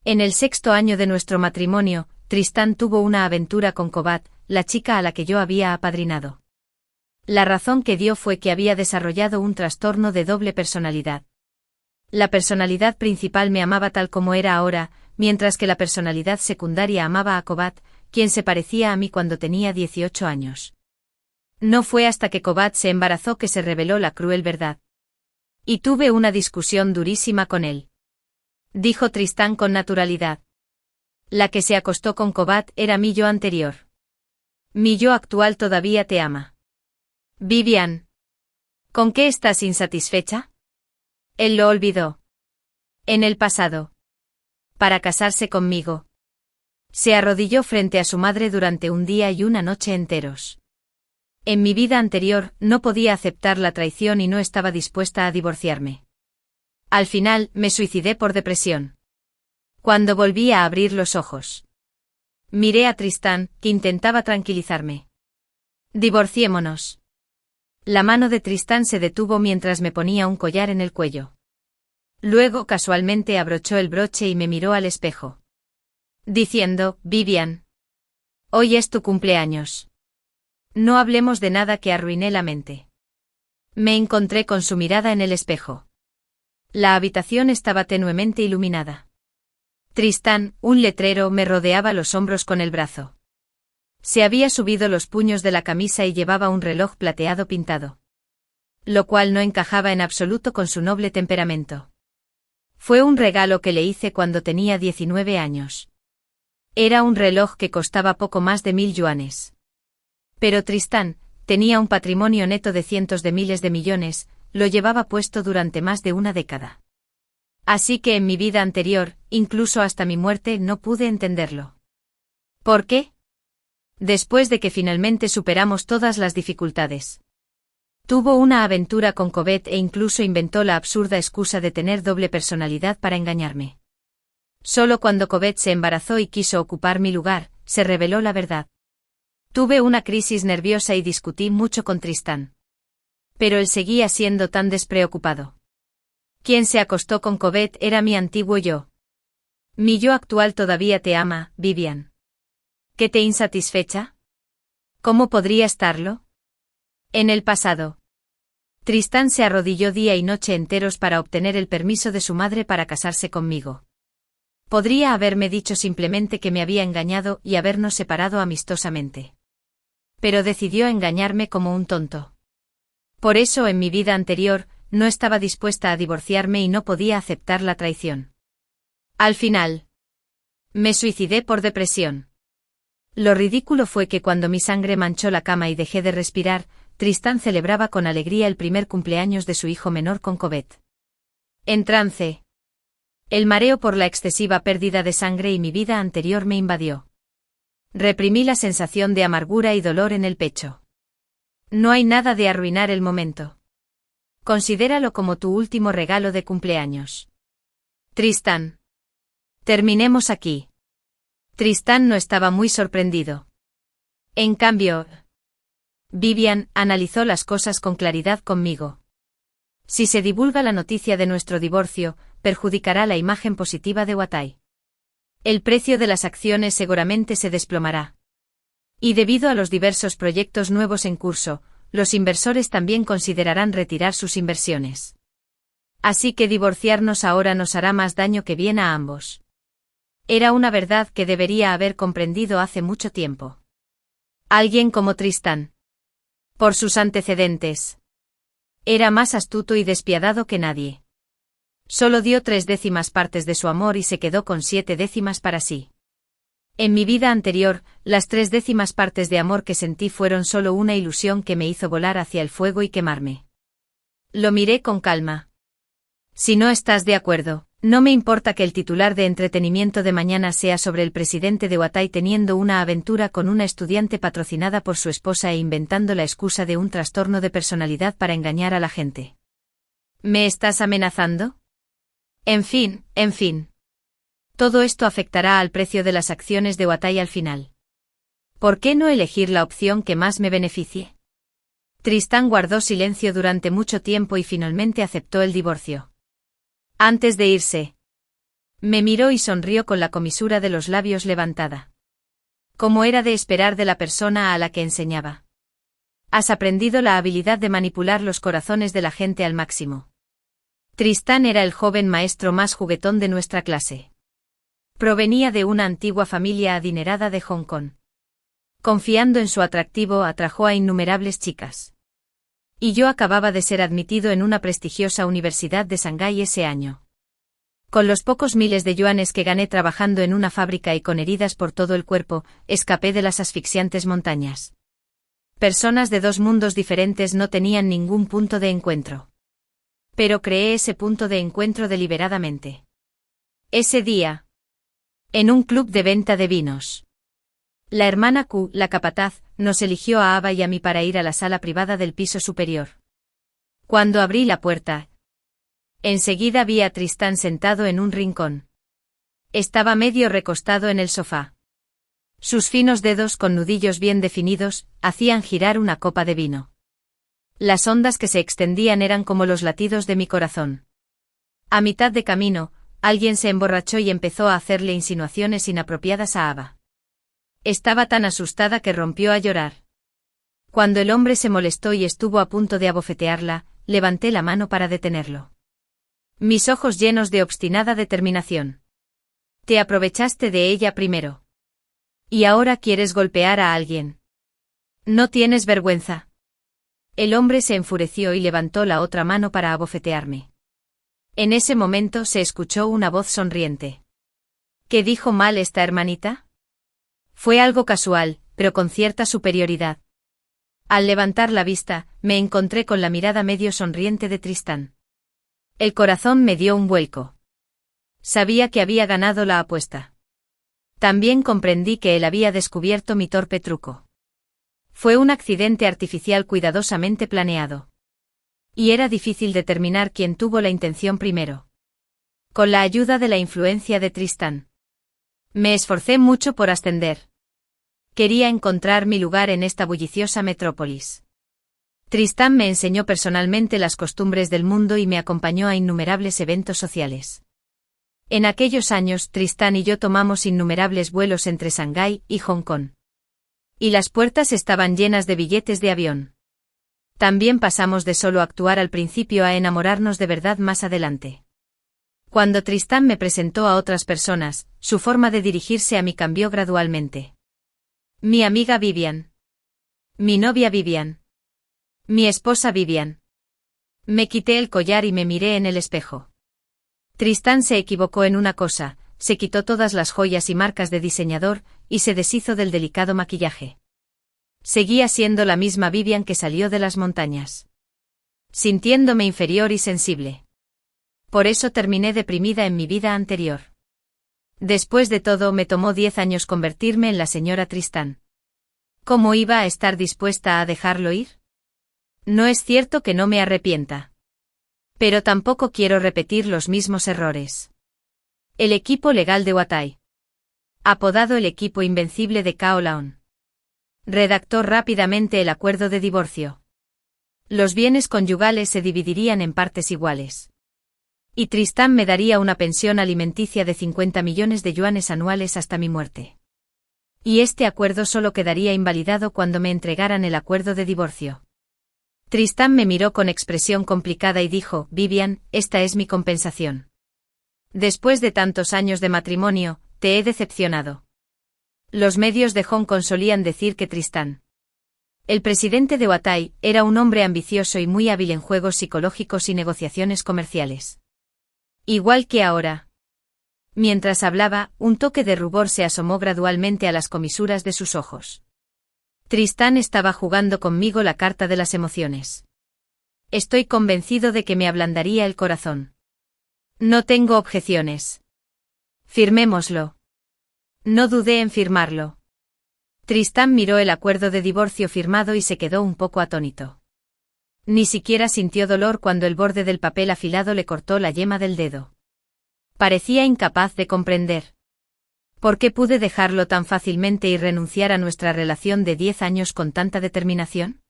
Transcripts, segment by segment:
En el 6º año de nuestro matrimonio, Tristán tuvo una aventura con Kobat, la chica a la que yo había apadrinado. La razón que dio fue que había desarrollado un trastorno de doble personalidad. La personalidad principal me amaba tal como era ahora, mientras que la personalidad secundaria amaba a Kobat, quien se parecía a mí cuando tenía 18 años. No fue hasta que Kobat se embarazó que se reveló la cruel verdad. Y tuve una discusión durísima con él. Dijo Tristán con naturalidad. La que se acostó con Kobat era mi yo anterior. Mi yo actual todavía te ama. Vivian. ¿Con qué estás insatisfecha? Él lo olvidó. En el pasado. Para casarse conmigo. Se arrodilló frente a su madre durante un día y una noche enteros. En mi vida anterior no podía aceptar la traición y no estaba dispuesta a divorciarme. Al final me suicidé por depresión. Cuando volví a abrir los ojos, miré a Tristán, que intentaba tranquilizarme. Divorciémonos. La mano de Tristán se detuvo mientras me ponía un collar en el cuello. Luego casualmente abrochó el broche y me miró al espejo. Diciendo, Vivian. Hoy es tu cumpleaños. No hablemos de nada que arruiné la mente. Me encontré con su mirada en el espejo. La habitación estaba tenuemente iluminada. Tristán, un letrero, me rodeaba los hombros con el brazo. Se había subido los puños de la camisa y llevaba un reloj plateado pintado. Lo cual no encajaba en absoluto con su noble temperamento. Fue un regalo que le hice cuando tenía 19 años. Era un reloj que costaba poco más de 1000 yuanes. Pero Tristán tenía un patrimonio neto de cientos de miles de millones, lo llevaba puesto durante más de una década. Así que en mi vida anterior, incluso hasta mi muerte, no pude entenderlo. ¿Por qué? Después de que finalmente superamos todas las dificultades. Tuvo una aventura con Kobat e incluso inventó la absurda excusa de tener doble personalidad para engañarme. Solo cuando Kobat se embarazó y quiso ocupar mi lugar, se reveló la verdad. Tuve una crisis nerviosa y discutí mucho con Tristán. Pero él seguía siendo tan despreocupado. Quien se acostó con Kobat era mi antiguo yo. Mi yo actual todavía te ama, Vivian. ¿Qué te insatisfecha? ¿Cómo podría estarlo? En el pasado. Tristán se arrodilló día y noche enteros para obtener el permiso de su madre para casarse conmigo. Podría haberme dicho simplemente que me había engañado y habernos separado amistosamente. Pero decidió engañarme como un tonto. Por eso en mi vida anterior, no estaba dispuesta a divorciarme y no podía aceptar la traición. Al final, me suicidé por depresión. Lo ridículo fue que cuando mi sangre manchó la cama y dejé de respirar, Tristán celebraba con alegría el primer cumpleaños de su hijo menor con Kobat. En trance. El mareo por la excesiva pérdida de sangre y mi vida anterior me invadió. Reprimí la sensación de amargura y dolor en el pecho. No hay nada de arruinar el momento. Considéralo como tu último regalo de cumpleaños. Tristán. Terminemos aquí. Tristán no estaba muy sorprendido. En cambio, Vivian analizó las cosas con claridad conmigo. Si se divulga la noticia de nuestro divorcio, perjudicará la imagen positiva de Huatai. El precio de las acciones seguramente se desplomará. Y debido a los diversos proyectos nuevos en curso, los inversores también considerarán retirar sus inversiones. Así que divorciarnos ahora nos hará más daño que bien a ambos. Era una verdad que debería haber comprendido hace mucho tiempo. Alguien como Tristán. Por sus antecedentes. Era más astuto y despiadado que nadie. Solo dio 3/10 partes de su amor y se quedó con 7/10 para sí. En mi vida anterior, las 3/10 partes de amor que sentí fueron solo una ilusión que me hizo volar hacia el fuego y quemarme. Lo miré con calma. Si no estás de acuerdo, no me importa que el titular de entretenimiento de mañana sea sobre el presidente de Huatai teniendo una aventura con una estudiante patrocinada por su esposa e inventando la excusa de un trastorno de personalidad para engañar a la gente. ¿Me estás amenazando? En fin. Todo esto afectará al precio de las acciones de Huatai al final. ¿Por qué no elegir la opción que más me beneficie? Tristán guardó silencio durante mucho tiempo y finalmente aceptó el divorcio. Antes de irse, Me miró y sonrió con la comisura de los labios levantada. Como era de esperar de la persona a la que enseñaba. Has aprendido la habilidad de manipular los corazones de la gente al máximo. Tristán era el joven maestro más juguetón de nuestra clase. Provenía de una antigua familia adinerada de Hong Kong. Confiando en su atractivo, atrajo a innumerables chicas. Y yo acababa de ser admitido en una prestigiosa universidad de Shanghái ese año. Con los pocos miles de yuanes que gané trabajando en una fábrica y con heridas por todo el cuerpo, escapé de las asfixiantes montañas. Personas de dos mundos diferentes no tenían ningún punto de encuentro. Pero creé ese punto de encuentro deliberadamente. Ese día. En un club de venta de vinos. La hermana Q, la capataz, nos eligió a Ava y a mí para ir a la sala privada del piso superior. Cuando abrí la puerta, enseguida vi a Tristán sentado en un rincón. Estaba medio recostado en el sofá. Sus finos dedos con nudillos bien definidos, hacían girar una copa de vino. Las ondas que se extendían eran como los latidos de mi corazón. A mitad de camino, alguien se emborrachó y empezó a hacerle insinuaciones inapropiadas a Ava. Estaba tan asustada que rompió a llorar. Cuando el hombre se molestó y estuvo a punto de abofetearla, levanté la mano para detenerlo. Mis ojos llenos de obstinada determinación. Te aprovechaste de ella primero. Y ahora quieres golpear a alguien. ¿No tienes vergüenza? El hombre se enfureció y levantó la otra mano para abofetearme. En ese momento se escuchó una voz sonriente. ¿Qué dijo mal esta hermanita? Fue algo casual, pero con cierta superioridad. Al levantar la vista, me encontré con la mirada medio sonriente de Tristán. El corazón me dio un vuelco. Sabía que había ganado la apuesta. También comprendí que él había descubierto mi torpe truco. Fue un accidente artificial cuidadosamente planeado. Y era difícil determinar quién tuvo la intención primero. Con la ayuda de la influencia de Tristán. Me esforcé mucho por ascender. Quería encontrar mi lugar en esta bulliciosa metrópolis. Tristán me enseñó personalmente las costumbres del mundo y me acompañó a innumerables eventos sociales. En aquellos años Tristán y yo tomamos innumerables vuelos entre Shanghái y Hong Kong. Y las puertas estaban llenas de billetes de avión. También pasamos de solo actuar al principio a enamorarnos de verdad más adelante. Cuando Tristán me presentó a otras personas, su forma de dirigirse a mí cambió gradualmente. Mi amiga Vivian. Mi novia Vivian. Mi esposa Vivian. Me quité el collar y me miré en el espejo. Tristán se equivocó en una cosa, se quitó todas las joyas y marcas de diseñador, y se deshizo del delicado maquillaje. Seguía siendo la misma Vivian que salió de las montañas. Sintiéndome inferior y sensible. Por eso terminé deprimida en mi vida anterior. Después de todo me tomó 10 años convertirme en la señora Tristán. ¿Cómo iba a estar dispuesta a dejarlo ir? No es cierto que no me arrepienta. Pero tampoco quiero repetir los mismos errores. El equipo legal de Watai. Apodado el equipo invencible de Cao Laon. Redactó rápidamente el acuerdo de divorcio. Los bienes conyugales se dividirían en partes iguales. Y Tristán me daría una pensión alimenticia de 50 millones de yuanes anuales hasta mi muerte. Y este acuerdo solo quedaría invalidado cuando me entregaran el acuerdo de divorcio. Tristán me miró con expresión complicada y dijo, Vivian, esta es mi compensación. Después de tantos años de matrimonio, te he decepcionado. Los medios de Hong Kong solían decir que Tristán, el presidente de Watai, era un hombre ambicioso y muy hábil en juegos psicológicos y negociaciones comerciales. Igual que ahora. Mientras hablaba, un toque de rubor se asomó gradualmente a las comisuras de sus ojos. Tristán estaba jugando conmigo la carta de las emociones. Estoy convencido de que me ablandaría el corazón. No tengo objeciones. Firmémoslo. No dudé en firmarlo. Tristán miró el acuerdo de divorcio firmado y se quedó un poco atónito. Ni siquiera sintió dolor cuando el borde del papel afilado le cortó la yema del dedo. Parecía incapaz de comprender. ¿Por qué pude dejarlo tan fácilmente y renunciar a nuestra relación de 10 años con tanta determinación?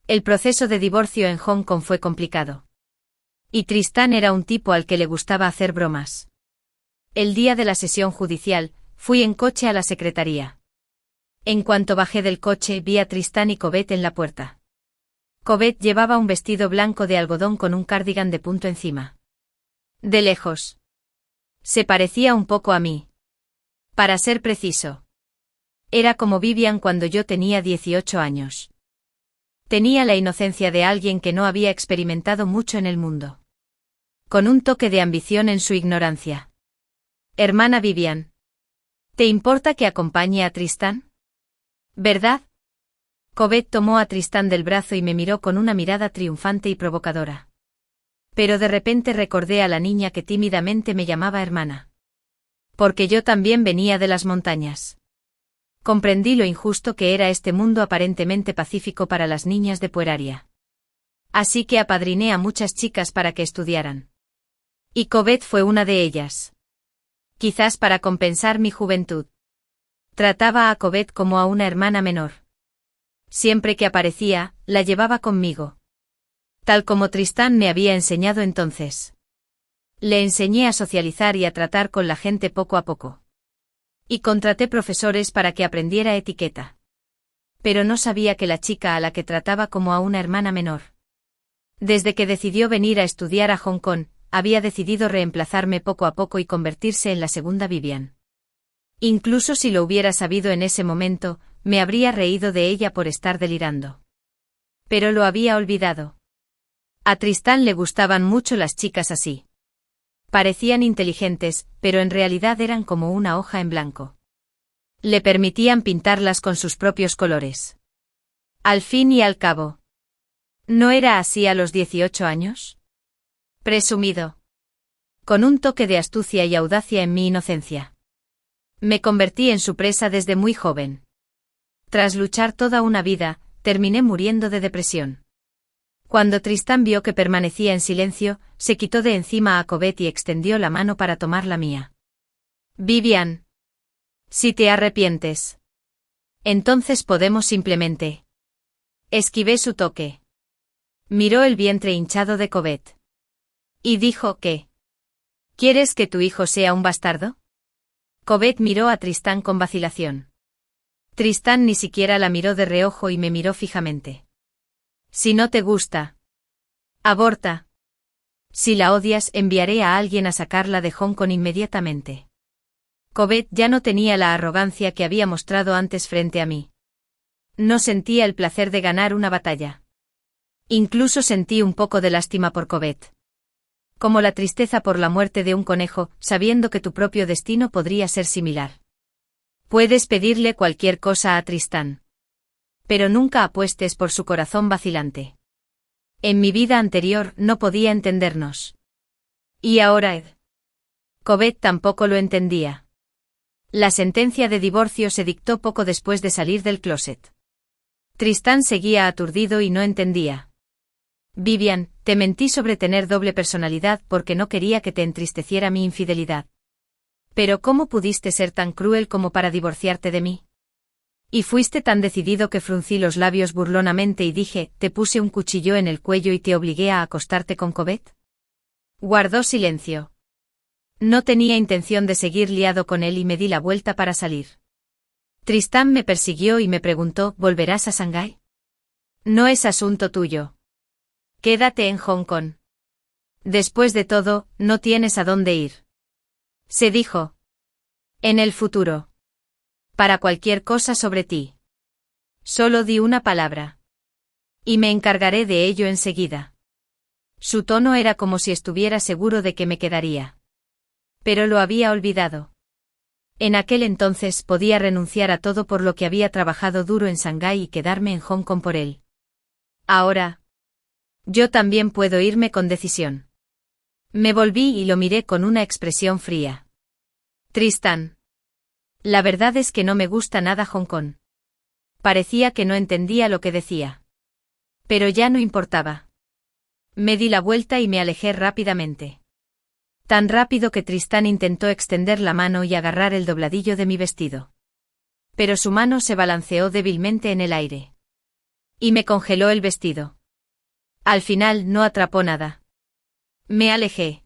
El proceso de divorcio en Hong Kong fue complicado. Y Tristán era un tipo al que le gustaba hacer bromas. El día de la sesión judicial, fui en coche a la secretaría. En cuanto bajé del coche, vi a Tristán y Covet en la puerta. Covet llevaba un vestido blanco de algodón con un cardigan de punto encima. De lejos. Se parecía un poco a mí. Para ser preciso. Era como Vivian cuando yo tenía 18 años. Tenía la inocencia de alguien que no había experimentado mucho en el mundo. Con un toque de ambición en su ignorancia. Hermana Vivian. ¿Te importa que acompañe a Tristán? ¿Verdad? Covet tomó a Tristán del brazo y me miró con una mirada triunfante y provocadora. Pero de repente recordé a la niña que tímidamente me llamaba hermana. Porque yo también venía de las montañas. Comprendí lo injusto que era este mundo aparentemente pacífico para las niñas de Pueraria. Así que apadriné a muchas chicas para que estudiaran. Y Covet fue una de ellas. Quizás para compensar mi juventud. Trataba a Covet como a una hermana menor. Siempre que aparecía, la llevaba conmigo. Tal como Tristán me había enseñado entonces. Le enseñé a socializar y a tratar con la gente poco a poco. Y contraté profesores para que aprendiera etiqueta. Pero no sabía que la chica a la que trataba como a una hermana menor. Desde que decidió venir a estudiar a Hong Kong, había decidido reemplazarme poco a poco y convertirse en la segunda Vivian. Incluso si lo hubiera sabido en ese momento, me habría reído de ella por estar delirando. Pero lo había olvidado. A Tristán le gustaban mucho las chicas así. Parecían inteligentes, pero en realidad eran como una hoja en blanco. Le permitían pintarlas con sus propios colores. Al fin y al cabo. ¿No era así a los 18 años? Presumido. Con un toque de astucia y audacia en mi inocencia. Me convertí en su presa desde muy joven. Tras luchar toda una vida, terminé muriendo de depresión. Cuando Tristán vio que permanecía en silencio, se quitó de encima a Covet y extendió la mano para tomar la mía. Vivian. Si te arrepientes. Entonces podemos simplemente. Esquivé su toque. Miró el vientre hinchado de Covet. Y dijo que. ¿Quieres que tu hijo sea un bastardo? Covet miró a Tristán con vacilación. Tristán ni siquiera la miró de reojo y me miró fijamente. Si no te gusta. Aborta. Si la odias, enviaré a alguien a sacarla de Hong Kong inmediatamente. Covet ya no tenía la arrogancia que había mostrado antes frente a mí. No sentía el placer de ganar una batalla. Incluso sentí un poco de lástima por Covet. Como la tristeza por la muerte de un conejo, sabiendo que tu propio destino podría ser similar. Puedes pedirle cualquier cosa a Tristán. Pero nunca apuestes por su corazón vacilante. En mi vida anterior no podía entendernos. Y ahora Ed. Covet tampoco lo entendía. La sentencia de divorcio se dictó poco después de salir del closet. Tristán seguía aturdido y no entendía. Vivian, te mentí sobre tener doble personalidad porque no quería que te entristeciera mi infidelidad. Pero ¿cómo pudiste ser tan cruel como para divorciarte de mí? Y fuiste tan decidido que fruncí los labios burlonamente y dije, te puse un cuchillo en el cuello y te obligué a acostarte con Covet. Guardó silencio. No tenía intención de seguir liado con él y me di la vuelta para salir. Tristán me persiguió y me preguntó, ¿volverás a Shanghái? No es asunto tuyo. Quédate en Hong Kong. Después de todo, no tienes a dónde ir. Se dijo. En el futuro. Para cualquier cosa sobre ti. Solo di una palabra. Y me encargaré de ello enseguida. Su tono era como si estuviera seguro de que me quedaría. Pero lo había olvidado. En aquel entonces podía renunciar a todo por lo que había trabajado duro en Shanghái y quedarme en Hong Kong por él. Ahora. Yo también puedo irme con decisión. Me volví y lo miré con una expresión fría. Tristán. La verdad es que no me gusta nada Hong Kong. Parecía que no entendía lo que decía. Pero ya no importaba. Me di la vuelta y me alejé rápidamente. Tan rápido que Tristán intentó extender la mano y agarrar el dobladillo de mi vestido. Pero su mano se balanceó débilmente en el aire. Y me congeló el vestido. Al final no atrapó nada. Me alejé.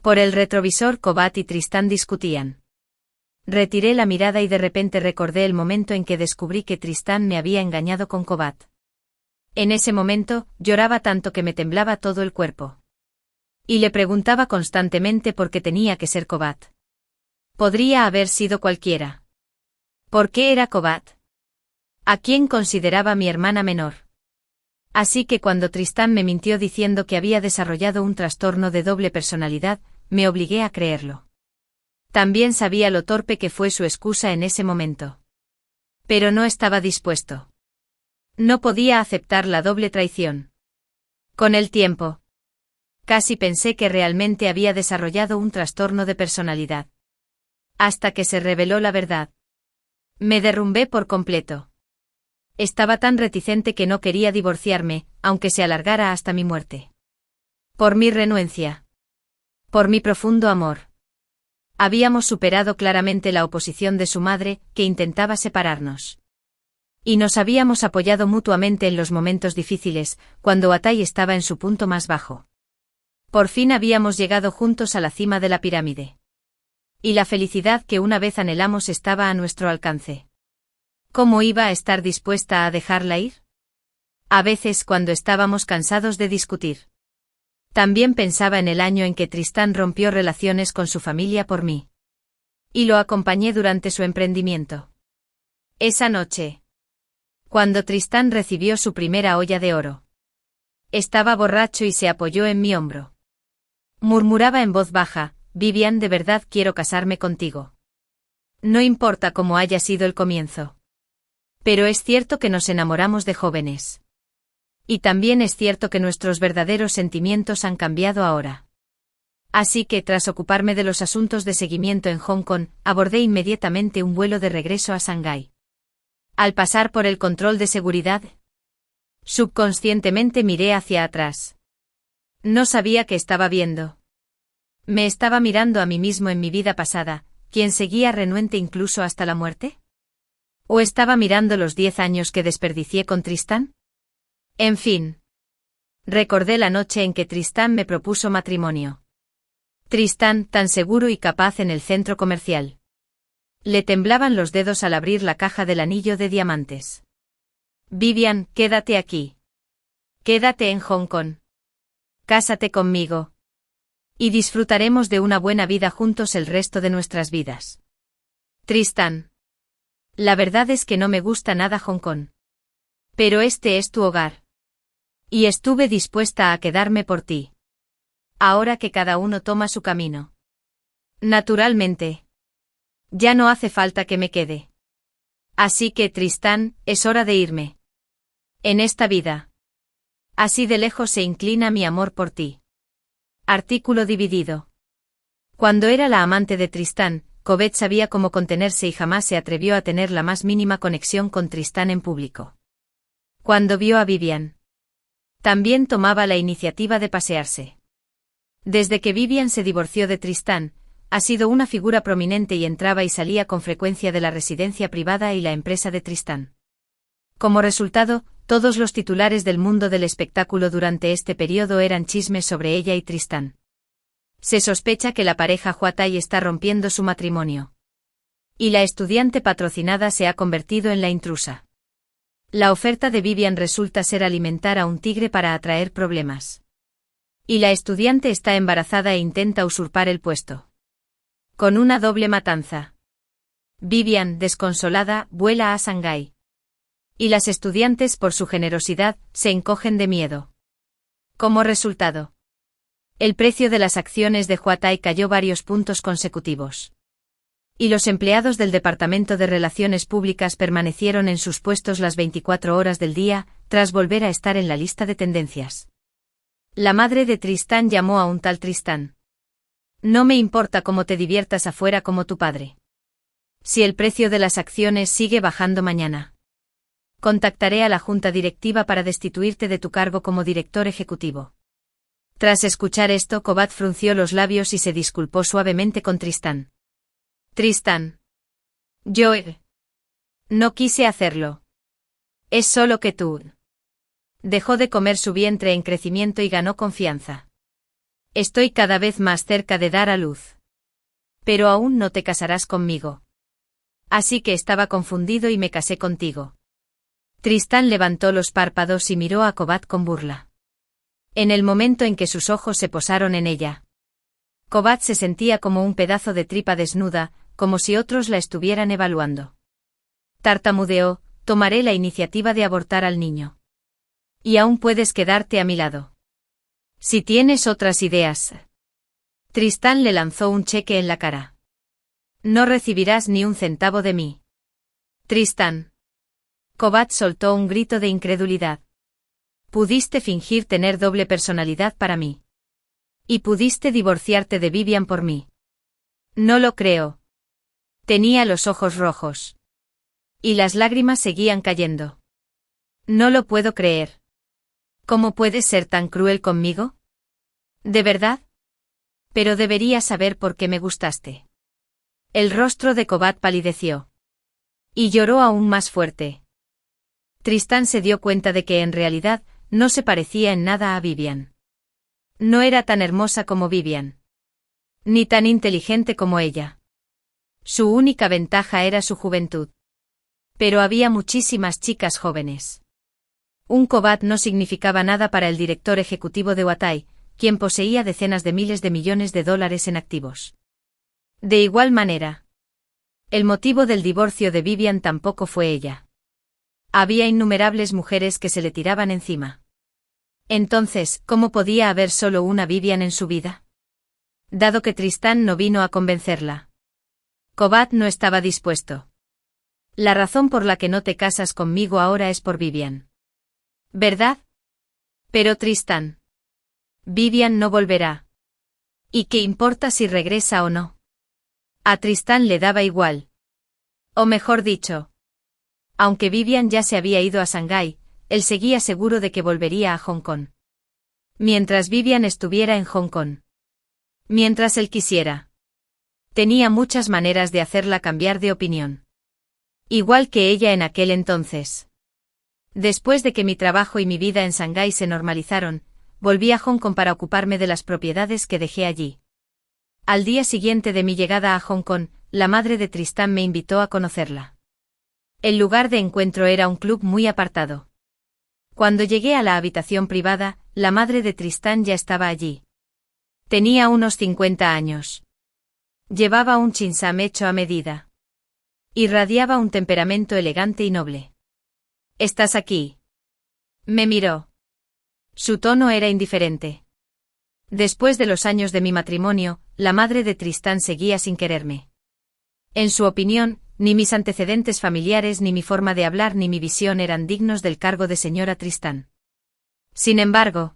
Por el retrovisor Kobat y Tristán discutían. Retiré la mirada y de repente recordé el momento en que descubrí que Tristán me había engañado con Kobat. En ese momento, lloraba tanto que me temblaba todo el cuerpo. Y le preguntaba constantemente por qué tenía que ser Kobat. Podría haber sido cualquiera. ¿Por qué era Kobat? ¿A quién consideraba mi hermana menor? Así que cuando Tristán me mintió diciendo que había desarrollado un trastorno de doble personalidad, me obligué a creerlo. También sabía lo torpe que fue su excusa en ese momento. Pero no estaba dispuesto. No podía aceptar la doble traición. Con el tiempo, casi pensé que realmente había desarrollado un trastorno de personalidad. Hasta que se reveló la verdad. Me derrumbé por completo. Estaba tan reticente que no quería divorciarme, aunque se alargara hasta mi muerte. Por mi renuencia. Por mi profundo amor. Habíamos superado claramente la oposición de su madre, que intentaba separarnos. Y nos habíamos apoyado mutuamente en los momentos difíciles, cuando Watai estaba en su punto más bajo. Por fin habíamos llegado juntos a la cima de la pirámide. Y la felicidad que una vez anhelamos estaba a nuestro alcance. ¿Cómo iba a estar dispuesta a dejarla ir? A veces cuando estábamos cansados de discutir. También pensaba en el año en que Tristán rompió relaciones con su familia por mí. Y lo acompañé durante su emprendimiento. Esa noche. Cuando Tristán recibió su primera olla de oro. Estaba borracho y se apoyó en mi hombro. Murmuraba en voz baja, Vivian, de verdad quiero casarme contigo. No importa cómo haya sido el comienzo. Pero es cierto que nos enamoramos de jóvenes. Y también es cierto que nuestros verdaderos sentimientos han cambiado ahora. Así que, tras ocuparme de los asuntos de seguimiento en Hong Kong, abordé inmediatamente un vuelo de regreso a Shanghái. Al pasar por el control de seguridad, subconscientemente miré hacia atrás. No sabía qué estaba viendo. ¿Me estaba mirando a mí mismo en mi vida pasada, quien seguía renuente incluso hasta la muerte? ¿O estaba mirando los 10 años que desperdicié con Tristán? En fin. Recordé la noche en que Tristán me propuso matrimonio. Tristán, tan seguro y capaz en el centro comercial. Le temblaban los dedos al abrir la caja del anillo de diamantes. Vivian, quédate aquí. Quédate en Hong Kong. Cásate conmigo. Y disfrutaremos de una buena vida juntos el resto de nuestras vidas. Tristán. La verdad es que no me gusta nada Hong Kong. Pero este es tu hogar. Y estuve dispuesta a quedarme por ti. Ahora que cada uno toma su camino. Naturalmente. Ya no hace falta que me quede. Así que, Tristán, es hora de irme. En esta vida. Así de lejos se inclina mi amor por ti. Artículo dividido. Cuando era la amante de Tristán, Covet sabía cómo contenerse y jamás se atrevió a tener la más mínima conexión con Tristán en público. Cuando vio a Vivian, también tomaba la iniciativa de pasearse. Desde que Vivian se divorció de Tristán, ha sido una figura prominente y entraba y salía con frecuencia de la residencia privada y la empresa de Tristán. Como resultado, todos los titulares del mundo del espectáculo durante este periodo eran chismes sobre ella y Tristán. Se sospecha que la pareja Huatai está rompiendo su matrimonio. Y la estudiante patrocinada se ha convertido en la intrusa. La oferta de Vivian resulta ser alimentar a un tigre para atraer problemas. Y la estudiante está embarazada e intenta usurpar el puesto. Con una doble matanza. Vivian, desconsolada, vuela a Shanghái. Y las estudiantes, por su generosidad, se encogen de miedo. Como resultado, el precio de las acciones de Huatai cayó varios puntos consecutivos. Y los empleados del Departamento de Relaciones Públicas permanecieron en sus puestos las 24 horas del día, tras volver a estar en la lista de tendencias. La madre de Tristán llamó a un tal Tristán. No me importa cómo te diviertas afuera como tu padre. Si el precio de las acciones sigue bajando mañana, contactaré a la junta directiva para destituirte de tu cargo como director ejecutivo. Tras escuchar esto, Kobat frunció los labios y se disculpó suavemente con Tristán. Tristán. Yo no quise hacerlo. Es solo que tú. Dejó de comer su vientre en crecimiento y ganó confianza. Estoy cada vez más cerca de dar a luz. Pero aún no te casarás conmigo. Así que estaba confundido y me casé contigo. Tristán levantó los párpados y miró a Kobat con burla. En el momento en que sus ojos se posaron en ella, Kobat se sentía como un pedazo de tripa desnuda, como si otros la estuvieran evaluando. Tartamudeó: tomaré la iniciativa de abortar al niño. Y aún puedes quedarte a mi lado. Si tienes otras ideas. Tristán le lanzó un cheque en la cara. No recibirás ni un centavo de mí. Tristán. Kobat soltó un grito de incredulidad. Pudiste fingir tener doble personalidad para mí. Y pudiste divorciarte de Vivian por mí. No lo creo. Tenía los ojos rojos. Y las lágrimas seguían cayendo. No lo puedo creer. ¿Cómo puedes ser tan cruel conmigo? ¿De verdad? Pero deberías saber por qué me gustaste. El rostro de Kobat palideció. Y lloró aún más fuerte. Tristán se dio cuenta de que en realidad no se parecía en nada a Vivian. No era tan hermosa como Vivian. Ni tan inteligente como ella. Su única ventaja era su juventud. Pero había muchísimas chicas jóvenes. Un Kobat no significaba nada para el director ejecutivo de Watai, quien poseía decenas de miles de millones de dólares en activos. De igual manera, el motivo del divorcio de Vivian tampoco fue ella. Había innumerables mujeres que se le tiraban encima. Entonces, ¿cómo podía haber solo una Vivian en su vida? Dado que Tristán no vino a convencerla. Kobat no estaba dispuesto. La razón por la que no te casas conmigo ahora es por Vivian. ¿Verdad? Pero Tristán. Vivian no volverá. ¿Y qué importa si regresa o no? A Tristán le daba igual. O mejor dicho, aunque Vivian ya se había ido a Shanghái, él seguía seguro de que volvería a Hong Kong. Mientras Vivian estuviera en Hong Kong. Mientras él quisiera. Tenía muchas maneras de hacerla cambiar de opinión. Igual que ella en aquel entonces. Después de que mi trabajo y mi vida en Shanghái se normalizaron, volví a Hong Kong para ocuparme de las propiedades que dejé allí. Al día siguiente de mi llegada a Hong Kong, la madre de Tristán me invitó a conocerla. El lugar de encuentro era un club muy apartado. Cuando llegué a la habitación privada, la madre de Tristán ya estaba allí. Tenía unos 50 años. Llevaba un chinsam hecho a medida. Irradiaba un temperamento elegante y noble. ¿Estás aquí? Me miró. Su tono era indiferente. Después de los años de mi matrimonio, la madre de Tristán seguía sin quererme. En su opinión, ni mis antecedentes familiares ni mi forma de hablar ni mi visión eran dignos del cargo de señora Tristán. Sin embargo,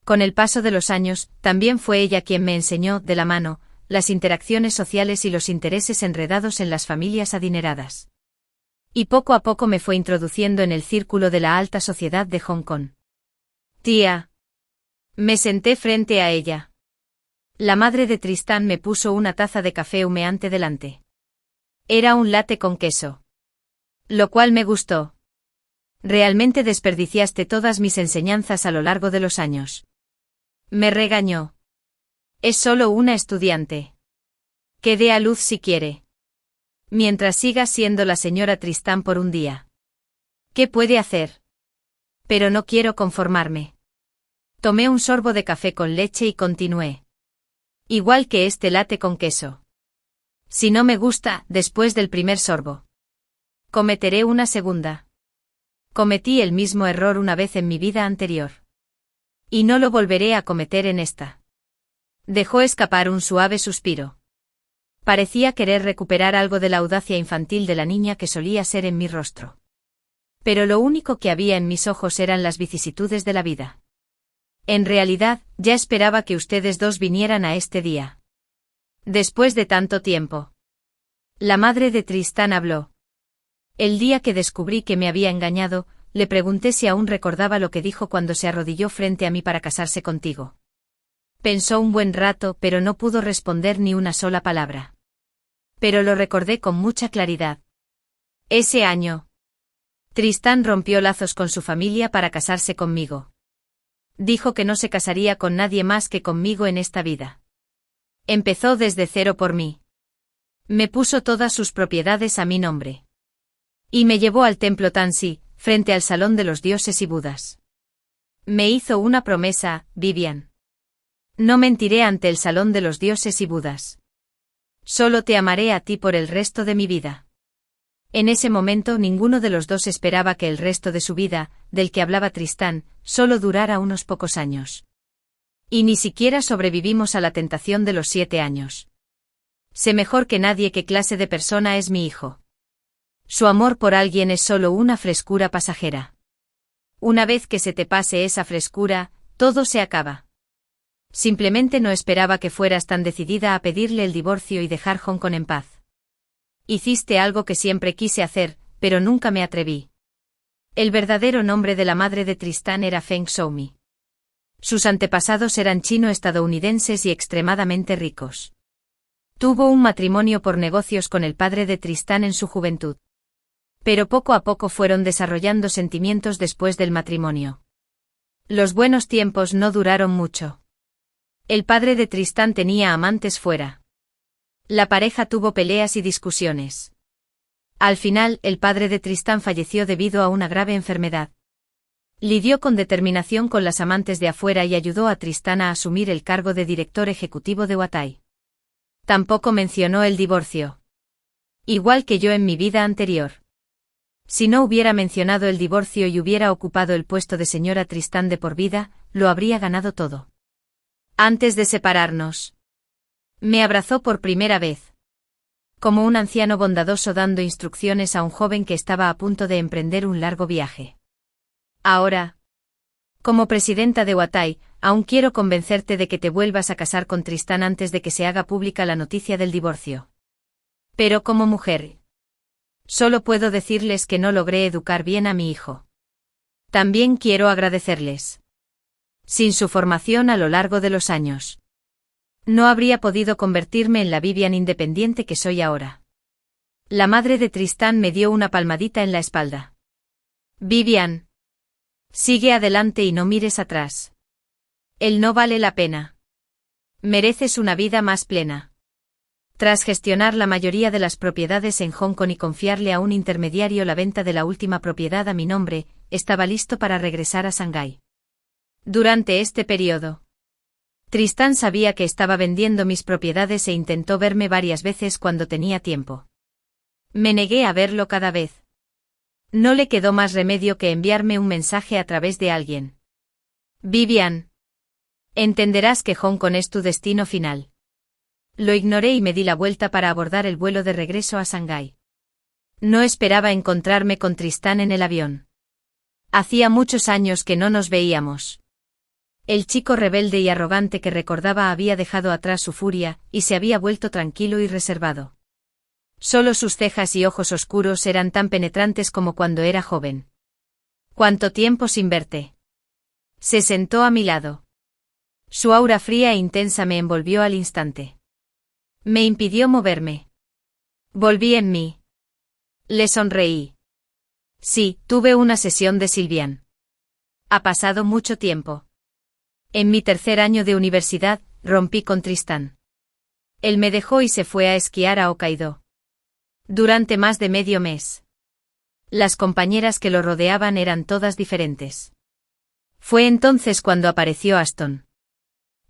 con el paso de los años, también fue ella quien me enseñó, de la mano, las interacciones sociales y los intereses enredados en las familias adineradas. Y poco a poco me fue introduciendo en el círculo de la alta sociedad de Hong Kong. Tía. Me senté frente a ella. La madre de Tristán me puso una taza de café humeante delante. Era un latte con queso. Lo cual me gustó. Realmente desperdiciaste todas mis enseñanzas a lo largo de los años. Me regañó. Es solo una estudiante. Que dé a luz si quiere. Mientras siga siendo la señora Tristán por un día. ¿Qué puede hacer? Pero no quiero conformarme. Tomé un sorbo de café con leche y continué. Igual que este latte con queso. Si no me gusta, después del primer sorbo, cometeré una segunda. Cometí el mismo error una vez en mi vida anterior. Y no lo volveré a cometer en esta. Dejó escapar un suave suspiro. Parecía querer recuperar algo de la audacia infantil de la niña que solía ser en mi rostro. Pero lo único que había en mis ojos eran las vicisitudes de la vida. En realidad, ya esperaba que ustedes dos vinieran a este día. Después de tanto tiempo. La madre de Tristán habló. El día que descubrí que me había engañado, le pregunté si aún recordaba lo que dijo cuando se arrodilló frente a mí para casarse contigo. Pensó un buen rato, pero no pudo responder ni una sola palabra. Pero lo recordé con mucha claridad. Ese año. Tristán rompió lazos con su familia para casarse conmigo. Dijo que no se casaría con nadie más que conmigo en esta vida. Empezó desde cero por mí. Me puso todas sus propiedades a mi nombre. Y me llevó al templo Tansi, frente al salón de los dioses y Budas. Me hizo una promesa, Vivian. No mentiré ante el salón de los dioses y Budas. Solo te amaré a ti por el resto de mi vida. En ese momento ninguno de los dos esperaba que el resto de su vida, del que hablaba Tristán, solo durara unos pocos años. Y ni siquiera sobrevivimos a la tentación de los 7 años. Sé mejor que nadie qué clase de persona es mi hijo. Su amor por alguien es solo una frescura pasajera. Una vez que se te pase esa frescura, todo se acaba. Simplemente no esperaba que fueras tan decidida a pedirle el divorcio y dejar Hong Kong en paz. Hiciste algo que siempre quise hacer, pero nunca me atreví. El verdadero nombre de la madre de Tristán era Feng Xiaomi. Sus antepasados eran chino-estadounidenses y extremadamente ricos. Tuvo un matrimonio por negocios con el padre de Tristán en su juventud. Pero poco a poco fueron desarrollando sentimientos después del matrimonio. Los buenos tiempos no duraron mucho. El padre de Tristán tenía amantes fuera. La pareja tuvo peleas y discusiones. Al final, el padre de Tristán falleció debido a una grave enfermedad. Lidió con determinación con las amantes de afuera y ayudó a Tristán a asumir el cargo de director ejecutivo de Huatai. Tampoco mencionó el divorcio. Igual que yo en mi vida anterior. Si no hubiera mencionado el divorcio y hubiera ocupado el puesto de señora Tristán de por vida, lo habría ganado todo. Antes de separarnos, me abrazó por primera vez. Como un anciano bondadoso dando instrucciones a un joven que estaba a punto de emprender un largo viaje. Ahora, como presidenta de Huatai, aún quiero convencerte de que te vuelvas a casar con Tristán antes de que se haga pública la noticia del divorcio. Pero como mujer, solo puedo decirles que no logré educar bien a mi hijo. También quiero agradecerles. Sin su formación a lo largo de los años, no habría podido convertirme en la Vivian independiente que soy ahora. La madre de Tristán me dio una palmadita en la espalda. Vivian, sigue adelante y no mires atrás. Él no vale la pena. Mereces una vida más plena. Tras gestionar la mayoría de las propiedades en Hong Kong y confiarle a un intermediario la venta de la última propiedad a mi nombre, estaba listo para regresar a Shanghái. Durante este periodo, Tristán sabía que estaba vendiendo mis propiedades e intentó verme varias veces cuando tenía tiempo. Me negué a verlo cada vez. No le quedó más remedio que enviarme un mensaje a través de alguien. Vivian, entenderás que Hong Kong es tu destino final. Lo ignoré y me di la vuelta para abordar el vuelo de regreso a Shanghái. No esperaba encontrarme con Tristán en el avión. Hacía muchos años que no nos veíamos. El chico rebelde y arrogante que recordaba había dejado atrás su furia, y se había vuelto tranquilo y reservado. Solo sus cejas y ojos oscuros eran tan penetrantes como cuando era joven. ¿Cuánto tiempo sin verte? Se sentó a mi lado. Su aura fría e intensa me envolvió al instante. Me impidió moverme. Volví en mí. Le sonreí. Sí, tuve una sesión de Sylvian. Ha pasado mucho tiempo. En mi tercer año de universidad, rompí con Tristán. Él me dejó y se fue a esquiar a Hokkaido. Durante más de medio mes. Las compañeras que lo rodeaban eran todas diferentes. Fue entonces cuando apareció Aston.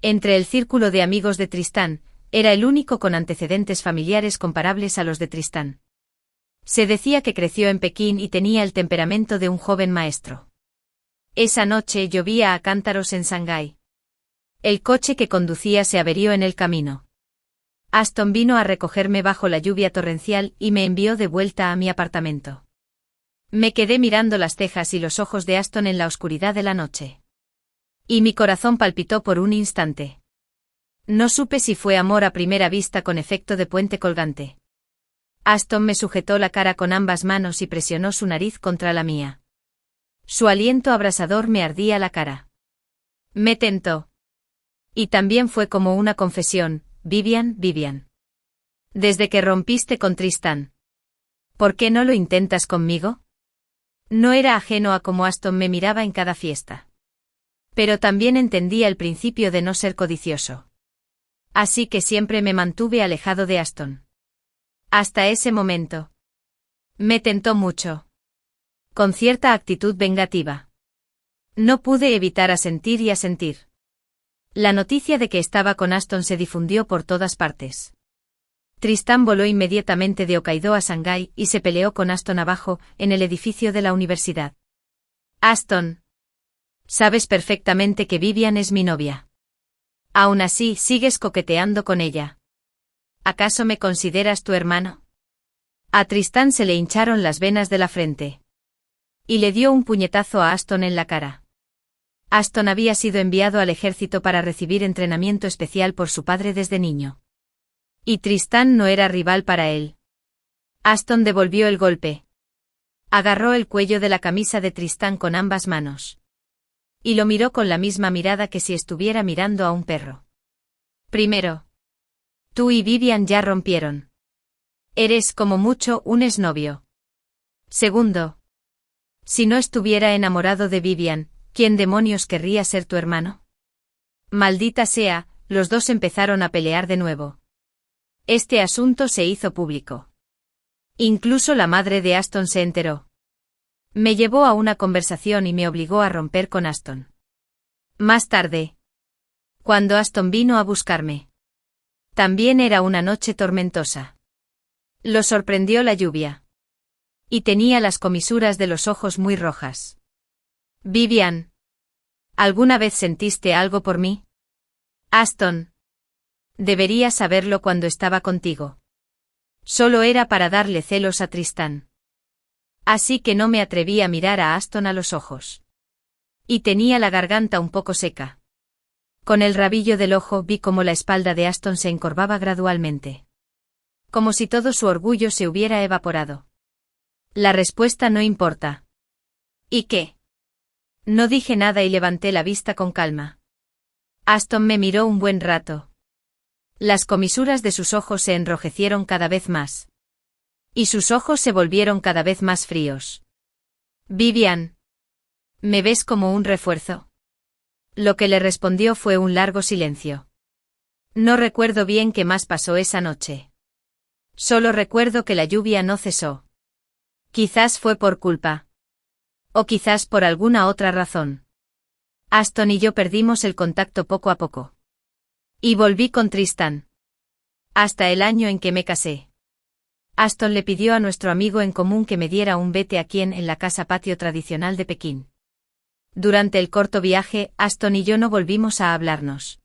Entre el círculo de amigos de Tristán, era el único con antecedentes familiares comparables a los de Tristán. Se decía que creció en Pekín y tenía el temperamento de un joven maestro. Esa noche llovía a cántaros en Shanghái. El coche que conducía se averió en el camino. Aston vino a recogerme bajo la lluvia torrencial y me envió de vuelta a mi apartamento. Me quedé mirando las cejas y los ojos de Aston en la oscuridad de la noche. Y mi corazón palpitó por un instante. No supe si fue amor a primera vista con efecto de puente colgante. Aston me sujetó la cara con ambas manos y presionó su nariz contra la mía. Su aliento abrasador me ardía la cara. Me tentó. Y también fue como una confesión, Vivian. Desde que rompiste con Tristán. ¿Por qué no lo intentas conmigo? No era ajeno a cómo Aston me miraba en cada fiesta. Pero también entendía el principio de no ser codicioso. Así que siempre me mantuve alejado de Aston. Hasta ese momento. Me tentó mucho. Con cierta actitud vengativa. No pude evitar asentir y asentir. La noticia de que estaba con Aston se difundió por todas partes. Tristán voló inmediatamente de Hokkaido a Shanghái y se peleó con Aston abajo, en el edificio de la universidad. Aston. Sabes perfectamente que Vivian es mi novia. Aún así, sigues coqueteando con ella. ¿Acaso me consideras tu hermano? A Tristán se le hincharon las venas de la frente. Y le dio un puñetazo a Aston en la cara. Aston había sido enviado al ejército para recibir entrenamiento especial por su padre desde niño. Y Tristán no era rival para él. Aston devolvió el golpe. Agarró el cuello de la camisa de Tristán con ambas manos. Y lo miró con la misma mirada que si estuviera mirando a un perro. Primero. Tú y Vivian ya rompieron. Eres como mucho un exnovio. Segundo. Si no estuviera enamorado de Vivian, ¿quién demonios querría ser tu hermano? Maldita sea, los dos empezaron a pelear de nuevo. Este asunto se hizo público. Incluso la madre de Aston se enteró. Me llevó a una conversación y me obligó a romper con Aston. Más tarde. Cuando Aston vino a buscarme. También era una noche tormentosa. Lo sorprendió la lluvia. Y tenía las comisuras de los ojos muy rojas. Vivian. ¿Alguna vez sentiste algo por mí? Aston. Deberías saberlo cuando estaba contigo. Solo era para darle celos a Tristán. Así que no me atreví a mirar a Aston a los ojos. Y tenía la garganta un poco seca. Con el rabillo del ojo vi cómo la espalda de Aston se encorvaba gradualmente. Como si todo su orgullo se hubiera evaporado. La respuesta no importa. ¿Y qué? No dije nada y levanté la vista con calma. Aston me miró un buen rato. Las comisuras de sus ojos se enrojecieron cada vez más. Y sus ojos se volvieron cada vez más fríos. Vivian. ¿Me ves como un refuerzo? Lo que le respondió fue un largo silencio. No recuerdo bien qué más pasó esa noche. Solo recuerdo que la lluvia no cesó. Quizás fue por culpa. O quizás por alguna otra razón. Aston y yo perdimos el contacto poco a poco. Y volví con Tristán. Hasta el año en que me casé. Aston le pidió a nuestro amigo en común que me diera un vete a quien en la casa patio tradicional de Pekín. Durante el corto viaje, Aston y yo no volvimos a hablarnos.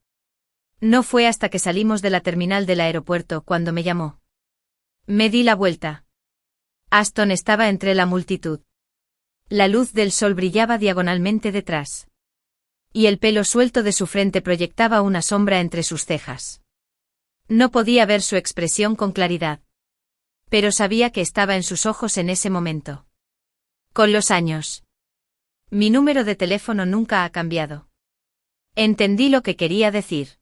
No fue hasta que salimos de la terminal del aeropuerto cuando me llamó. Me di la vuelta. Aston estaba entre la multitud. La luz del sol brillaba diagonalmente detrás. Y el pelo suelto de su frente proyectaba una sombra entre sus cejas. No podía ver su expresión con claridad. Pero sabía que estaba en sus ojos en ese momento. Con los años. Mi número de teléfono nunca ha cambiado. Entendí lo que quería decir.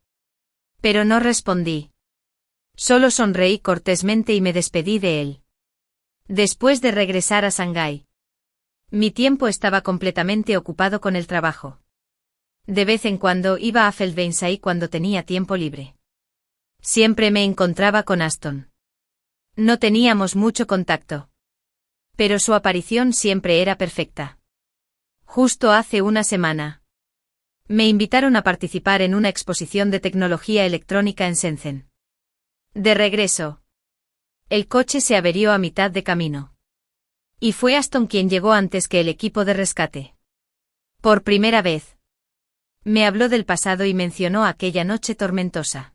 Pero no respondí. Solo sonreí cortésmente y me despedí de él. Después de regresar a Shanghái. Mi tiempo estaba completamente ocupado con el trabajo. De vez en cuando iba a Feldweinsai cuando tenía tiempo libre. Siempre me encontraba con Aston. No teníamos mucho contacto. Pero su aparición siempre era perfecta. Justo hace una semana. Me invitaron a participar en una exposición de tecnología electrónica en Shenzhen. De regreso. El coche se averió a mitad de camino. Y fue Aston quien llegó antes que el equipo de rescate. Por primera vez. Me habló del pasado y mencionó aquella noche tormentosa.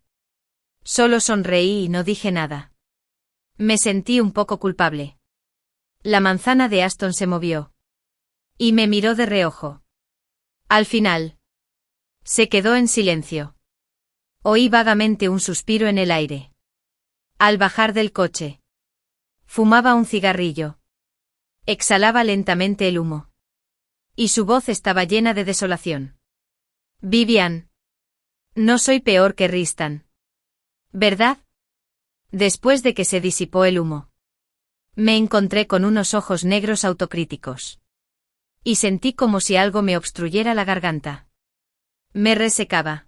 Solo sonreí y no dije nada. Me sentí un poco culpable. La manzana de Aston se movió. Y me miró de reojo. Al final. Se quedó en silencio. Oí vagamente un suspiro en el aire. Al bajar del coche. Fumaba un cigarrillo. Exhalaba lentamente el humo. Y su voz estaba llena de desolación. Vivian. No soy peor que Ristan. ¿Verdad? Después de que se disipó el humo. Me encontré con unos ojos negros autocríticos. Y sentí como si algo me obstruyera la garganta. Me resecaba.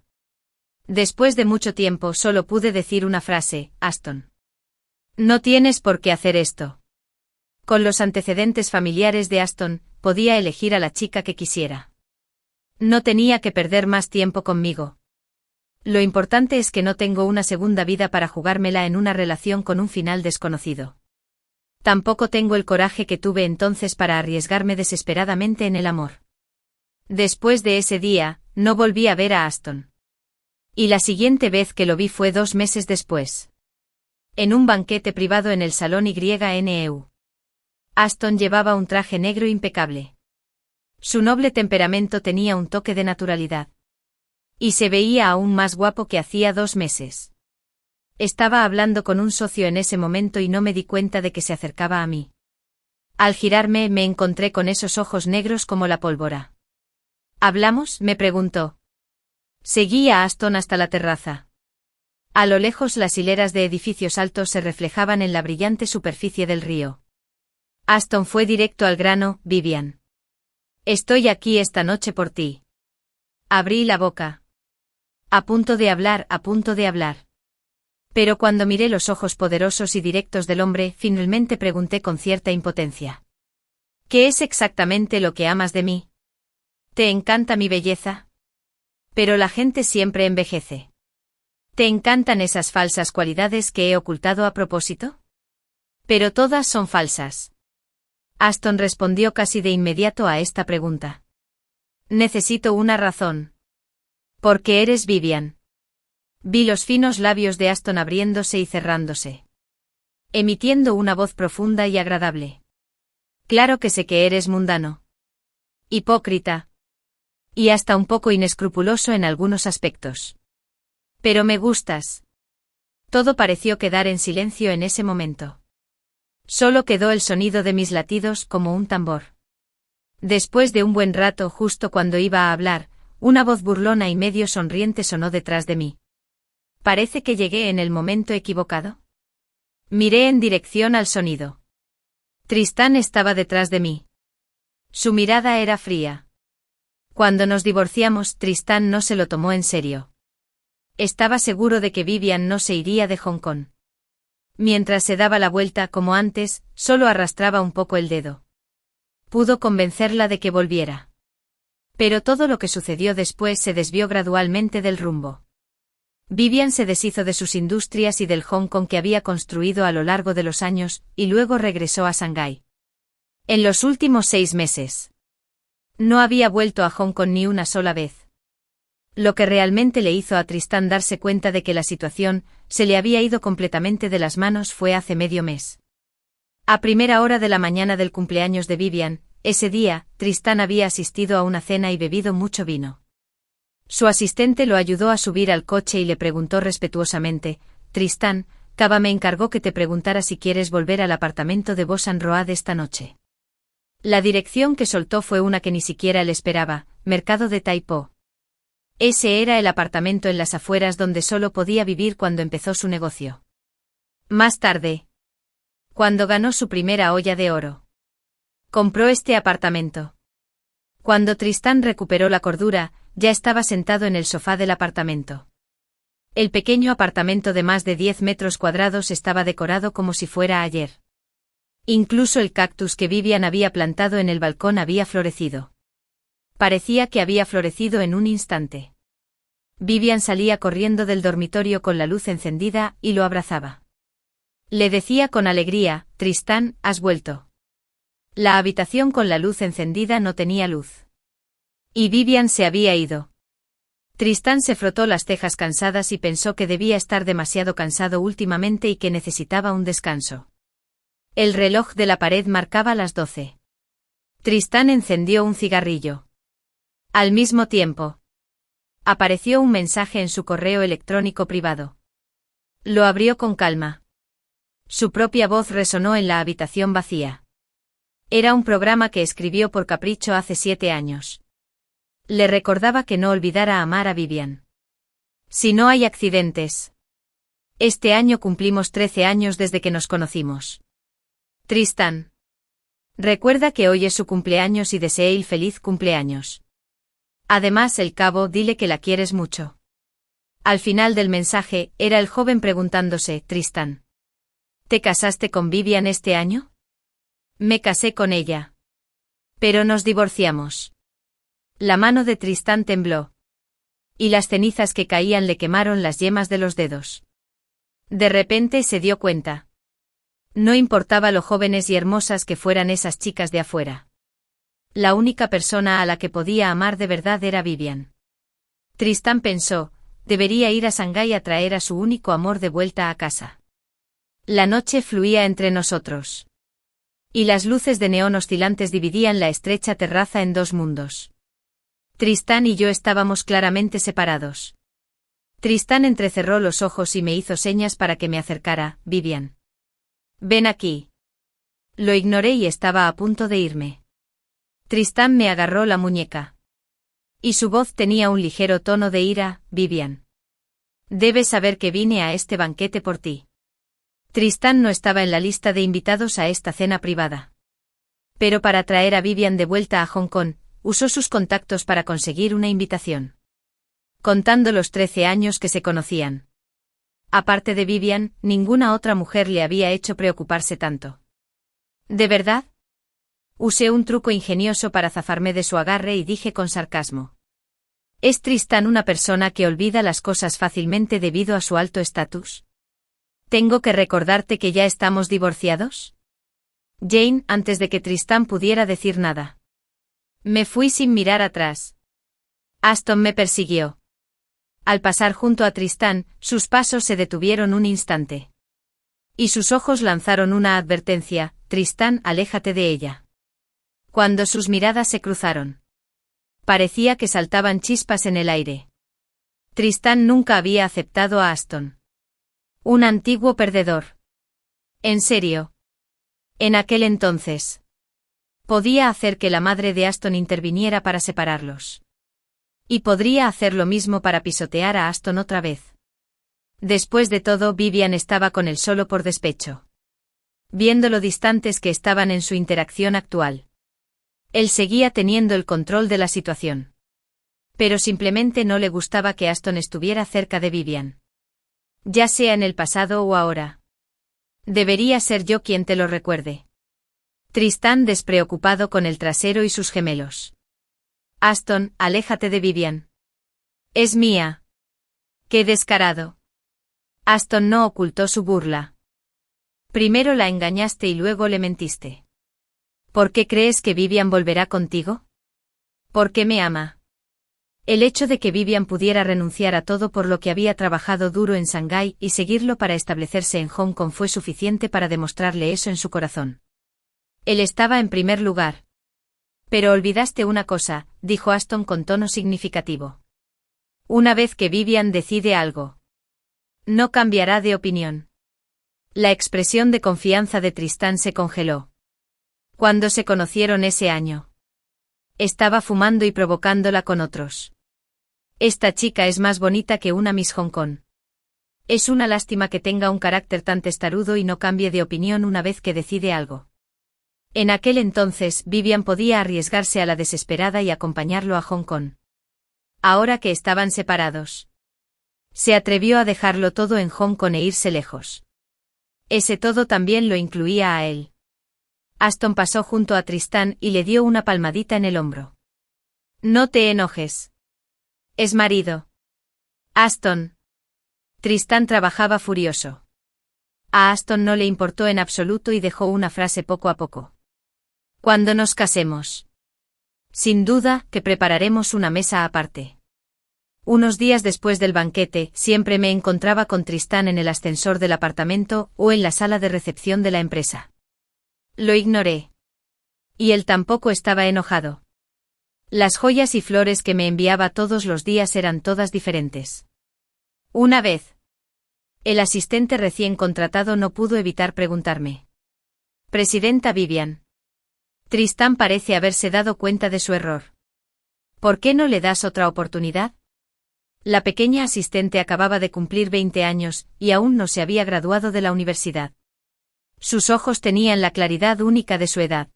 Después de mucho tiempo solo pude decir una frase: Aston. No tienes por qué hacer esto. Con los antecedentes familiares de Aston, podía elegir a la chica que quisiera. No tenía que perder más tiempo conmigo. Lo importante es que no tengo una segunda vida para jugármela en una relación con un final desconocido. Tampoco tengo el coraje que tuve entonces para arriesgarme desesperadamente en el amor. Después de ese día, no volví a ver a Aston. Y la siguiente vez que lo vi fue 2 meses después. En un banquete privado en el salón YNEU. Aston llevaba un traje negro impecable. Su noble temperamento tenía un toque de naturalidad. Y se veía aún más guapo que hacía 2 meses. Estaba hablando con un socio en ese momento y no me di cuenta de que se acercaba a mí. Al girarme me encontré con esos ojos negros como la pólvora. ¿Hablamos?, me preguntó. Seguí a Aston hasta la terraza. A lo lejos las hileras de edificios altos se reflejaban en la brillante superficie del río. Aston fue directo al grano: Vivian. Estoy aquí esta noche por ti. Abrí la boca. A punto de hablar. Pero cuando miré los ojos poderosos y directos del hombre, finalmente pregunté con cierta impotencia. ¿Qué es exactamente lo que amas de mí? ¿Te encanta mi belleza? Pero la gente siempre envejece. ¿Te encantan esas falsas cualidades que he ocultado a propósito? Pero todas son falsas. Aston respondió casi de inmediato a esta pregunta. Necesito una razón. Porque eres Vivian. Vi los finos labios de Aston abriéndose y cerrándose, emitiendo una voz profunda y agradable. Claro que sé que eres mundano. Hipócrita. Y hasta un poco inescrupuloso en algunos aspectos. Pero me gustas. Todo pareció quedar en silencio en ese momento. Solo quedó el sonido de mis latidos como un tambor. Después de un buen rato, justo cuando iba a hablar, una voz burlona y medio sonriente sonó detrás de mí. Parece que llegué en el momento equivocado. Miré en dirección al sonido. Tristán estaba detrás de mí. Su mirada era fría. Cuando nos divorciamos, Tristán no se lo tomó en serio. Estaba seguro de que Vivian no se iría de Hong Kong. Mientras se daba la vuelta como antes, solo arrastraba un poco el dedo. Pudo convencerla de que volviera. Pero todo lo que sucedió después se desvió gradualmente del rumbo. Vivian se deshizo de sus industrias y del Hong Kong que había construido a lo largo de los años, y luego regresó a Shanghái. En los últimos 6 meses. No había vuelto a Hong Kong ni una sola vez. Lo que realmente le hizo a Tristán darse cuenta de que la situación se le había ido completamente de las manos fue hace medio mes. A primera hora de la mañana del cumpleaños de Vivian, ese día, Tristán había asistido a una cena y bebido mucho vino. Su asistente lo ayudó a subir al coche y le preguntó respetuosamente: Tristán, Cava me encargó que te preguntara si quieres volver al apartamento de Bosan Road esta noche. La dirección que soltó fue una que ni siquiera él esperaba: Mercado de Tai Po. Ese era el apartamento en las afueras donde solo podía vivir cuando empezó su negocio. Más tarde, cuando ganó su primera olla de oro, compró este apartamento. Cuando Tristán recuperó la cordura, ya estaba sentado en el sofá del apartamento. El pequeño apartamento de más de 10 metros cuadrados estaba decorado como si fuera ayer. Incluso el cactus que Vivian había plantado en el balcón había florecido. Parecía que había florecido en un instante. Vivian salía corriendo del dormitorio con la luz encendida y lo abrazaba. Le decía con alegría: Tristán, has vuelto. La habitación con la luz encendida no tenía luz. Y Vivian se había ido. Tristán se frotó las cejas cansadas y pensó que debía estar demasiado cansado últimamente y que necesitaba un descanso. El reloj de la pared marcaba las 12. Tristán encendió un cigarrillo. Al mismo tiempo, apareció un mensaje en su correo electrónico privado. Lo abrió con calma. Su propia voz resonó en la habitación vacía. Era un programa que escribió por capricho hace 7 años. Le recordaba que no olvidara amar a Vivian. Si no hay accidentes. Este año cumplimos 13 años desde que nos conocimos. Tristán. Recuerda que hoy es su cumpleaños y deséele feliz cumpleaños. Además, el cabo, dile que la quieres mucho. Al final del mensaje, era el joven preguntándose, Tristán. ¿Te casaste con Vivian este año? Me casé con ella. Pero nos divorciamos. La mano de Tristán tembló. Y las cenizas que caían le quemaron las yemas de los dedos. De repente se dio cuenta. No importaba lo jóvenes y hermosas que fueran esas chicas de afuera. La única persona a la que podía amar de verdad era Vivian. Tristán pensó, debería ir a Shanghái a traer a su único amor de vuelta a casa. La noche fluía entre nosotros. Y las luces de neón oscilantes dividían la estrecha terraza en dos mundos. Tristán y yo estábamos claramente separados. Tristán entrecerró los ojos y me hizo señas para que me acercara. Vivian. Ven aquí. Lo ignoré y estaba a punto de irme. Tristán me agarró la muñeca. Y su voz tenía un ligero tono de ira. Vivian. Debes saber que vine a este banquete por ti. Tristán no estaba en la lista de invitados a esta cena privada. Pero para traer a Vivian de vuelta a Hong Kong, usó sus contactos para conseguir una invitación. Contando los 13 años que se conocían. Aparte de Vivian, ninguna otra mujer le había hecho preocuparse tanto. ¿De verdad? Usé un truco ingenioso para zafarme de su agarre y dije con sarcasmo. ¿Es Tristán una persona que olvida las cosas fácilmente debido a su alto estatus? ¿Tengo que recordarte que ya estamos divorciados? Jane, antes de que Tristán pudiera decir nada. Me fui sin mirar atrás. Aston me persiguió. Al pasar junto a Tristán, sus pasos se detuvieron un instante. Y sus ojos lanzaron una advertencia, Tristán, aléjate de ella. Cuando sus miradas se cruzaron. Parecía que saltaban chispas en el aire. Tristán nunca había aceptado a Aston. Un antiguo perdedor. ¿En serio? En aquel entonces. Podía hacer que la madre de Aston interviniera para separarlos. Y podría hacer lo mismo para pisotear a Aston otra vez. Después de todo, Vivian estaba con él solo por despecho. Viendo lo distantes que estaban en su interacción actual. Él seguía teniendo el control de la situación. Pero simplemente no le gustaba que Aston estuviera cerca de Vivian. Ya sea en el pasado o ahora. Debería ser yo quien te lo recuerde. Tristán despreocupado con el trasero y sus gemelos. Aston, aléjate de Vivian. Es mía. ¡Qué descarado! Aston no ocultó su burla. Primero la engañaste y luego le mentiste. ¿Por qué crees que Vivian volverá contigo? Porque me ama. El hecho de que Vivian pudiera renunciar a todo por lo que había trabajado duro en Shanghái y seguirlo para establecerse en Hong Kong fue suficiente para demostrarle eso en su corazón. Él estaba en primer lugar. Pero olvidaste una cosa, dijo Aston con tono significativo. Una vez que Vivian decide algo, no cambiará de opinión. La expresión de confianza de Tristán se congeló. Cuando se conocieron ese año. Estaba fumando y provocándola con otros. Esta chica es más bonita que una Miss Hong Kong. Es una lástima que tenga un carácter tan testarudo y no cambie de opinión una vez que decide algo. En aquel entonces, Vivian podía arriesgarse a la desesperada y acompañarlo a Hong Kong. Ahora que estaban separados. Se atrevió a dejarlo todo en Hong Kong e irse lejos. Ese todo también lo incluía a él. Aston pasó junto a Tristán y le dio una palmadita en el hombro. No te enojes. Es marido. Aston. Tristán trabajaba furioso. A Aston no le importó en absoluto y dejó una frase poco a poco. Cuando nos casemos. Sin duda, que prepararemos una mesa aparte. Unos días después del banquete, siempre me encontraba con Tristán en el ascensor del apartamento o en la sala de recepción de la empresa. Lo ignoré. Y él tampoco estaba enojado. Las joyas y flores que me enviaba todos los días eran todas diferentes. Una vez. El asistente recién contratado no pudo evitar preguntarme. Presidenta Vivian. Tristán parece haberse dado cuenta de su error. ¿Por qué no le das otra oportunidad? La pequeña asistente acababa de cumplir 20 años, y aún no se había graduado de la universidad. Sus ojos tenían la claridad única de su edad.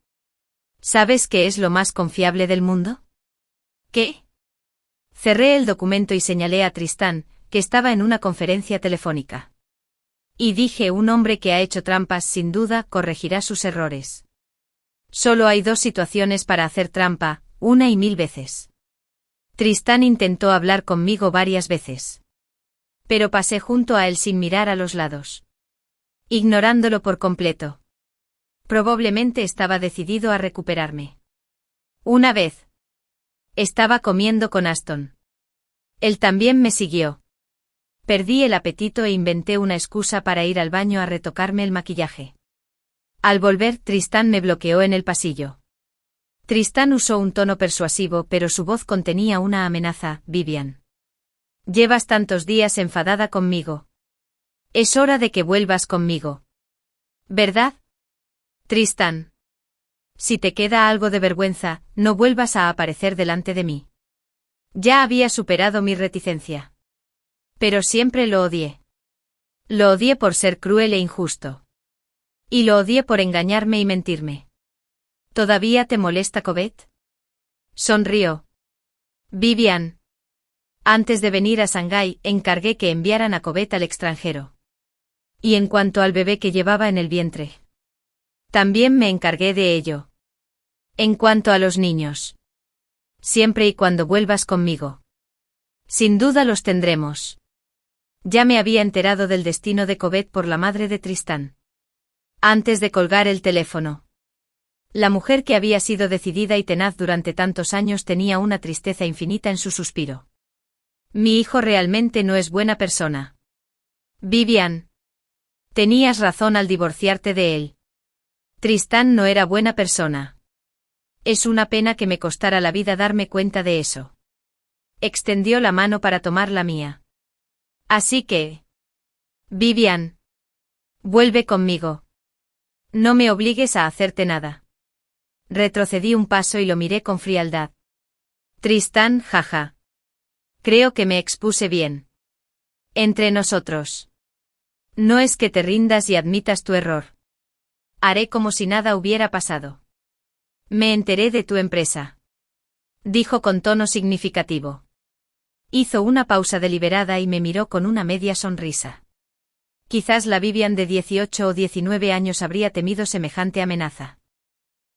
¿Sabes qué es lo más confiable del mundo? ¿Qué? Cerré el documento y señalé a Tristán, que estaba en una conferencia telefónica. Y dije: un hombre que ha hecho trampas sin duda corregirá sus errores. Solo hay dos situaciones para hacer trampa, una y mil veces. Tristán intentó hablar conmigo varias veces. Pero pasé junto a él sin mirar a los lados. Ignorándolo por completo. Probablemente estaba decidido a recuperarme. Una vez. Estaba comiendo con Aston. Él también me siguió. Perdí el apetito e inventé una excusa para ir al baño a retocarme el maquillaje. Al volver, Tristán me bloqueó en el pasillo. Tristán usó un tono persuasivo, pero su voz contenía una amenaza. Vivian. Llevas tantos días enfadada conmigo. Es hora de que vuelvas conmigo. ¿Verdad? Tristán. Si te queda algo de vergüenza, no vuelvas a aparecer delante de mí. Ya había superado mi reticencia. Pero siempre lo odié. Lo odié por ser cruel e injusto. Y lo odié por engañarme y mentirme. ¿Todavía te molesta Covet? Sonrió. Vivian. Antes de venir a Shanghái, encargué que enviaran a Covet al extranjero. Y en cuanto al bebé que llevaba en el vientre, también me encargué de ello. En cuanto a los niños, siempre y cuando vuelvas conmigo, sin duda los tendremos. Ya me había enterado del destino de Covet por la madre de Tristán. Antes de colgar el teléfono, la mujer que había sido decidida y tenaz durante tantos años tenía una tristeza infinita en su suspiro. Mi hijo realmente no es buena persona. Vivian. Tenías razón al divorciarte de él. Tristán no era buena persona. Es una pena que me costara la vida darme cuenta de eso. Extendió la mano para tomar la mía. Así que... Vivian. Vuelve conmigo. No me obligues a hacerte nada. Retrocedí un paso y lo miré con frialdad. Tristán, jaja. Creo que me expuse bien. Entre nosotros. No es que te rindas y admitas tu error. Haré como si nada hubiera pasado. Me enteré de tu empresa. Dijo con tono significativo. Hizo una pausa deliberada y me miró con una media sonrisa. Quizás la Vivian de 18 o 19 años habría temido semejante amenaza.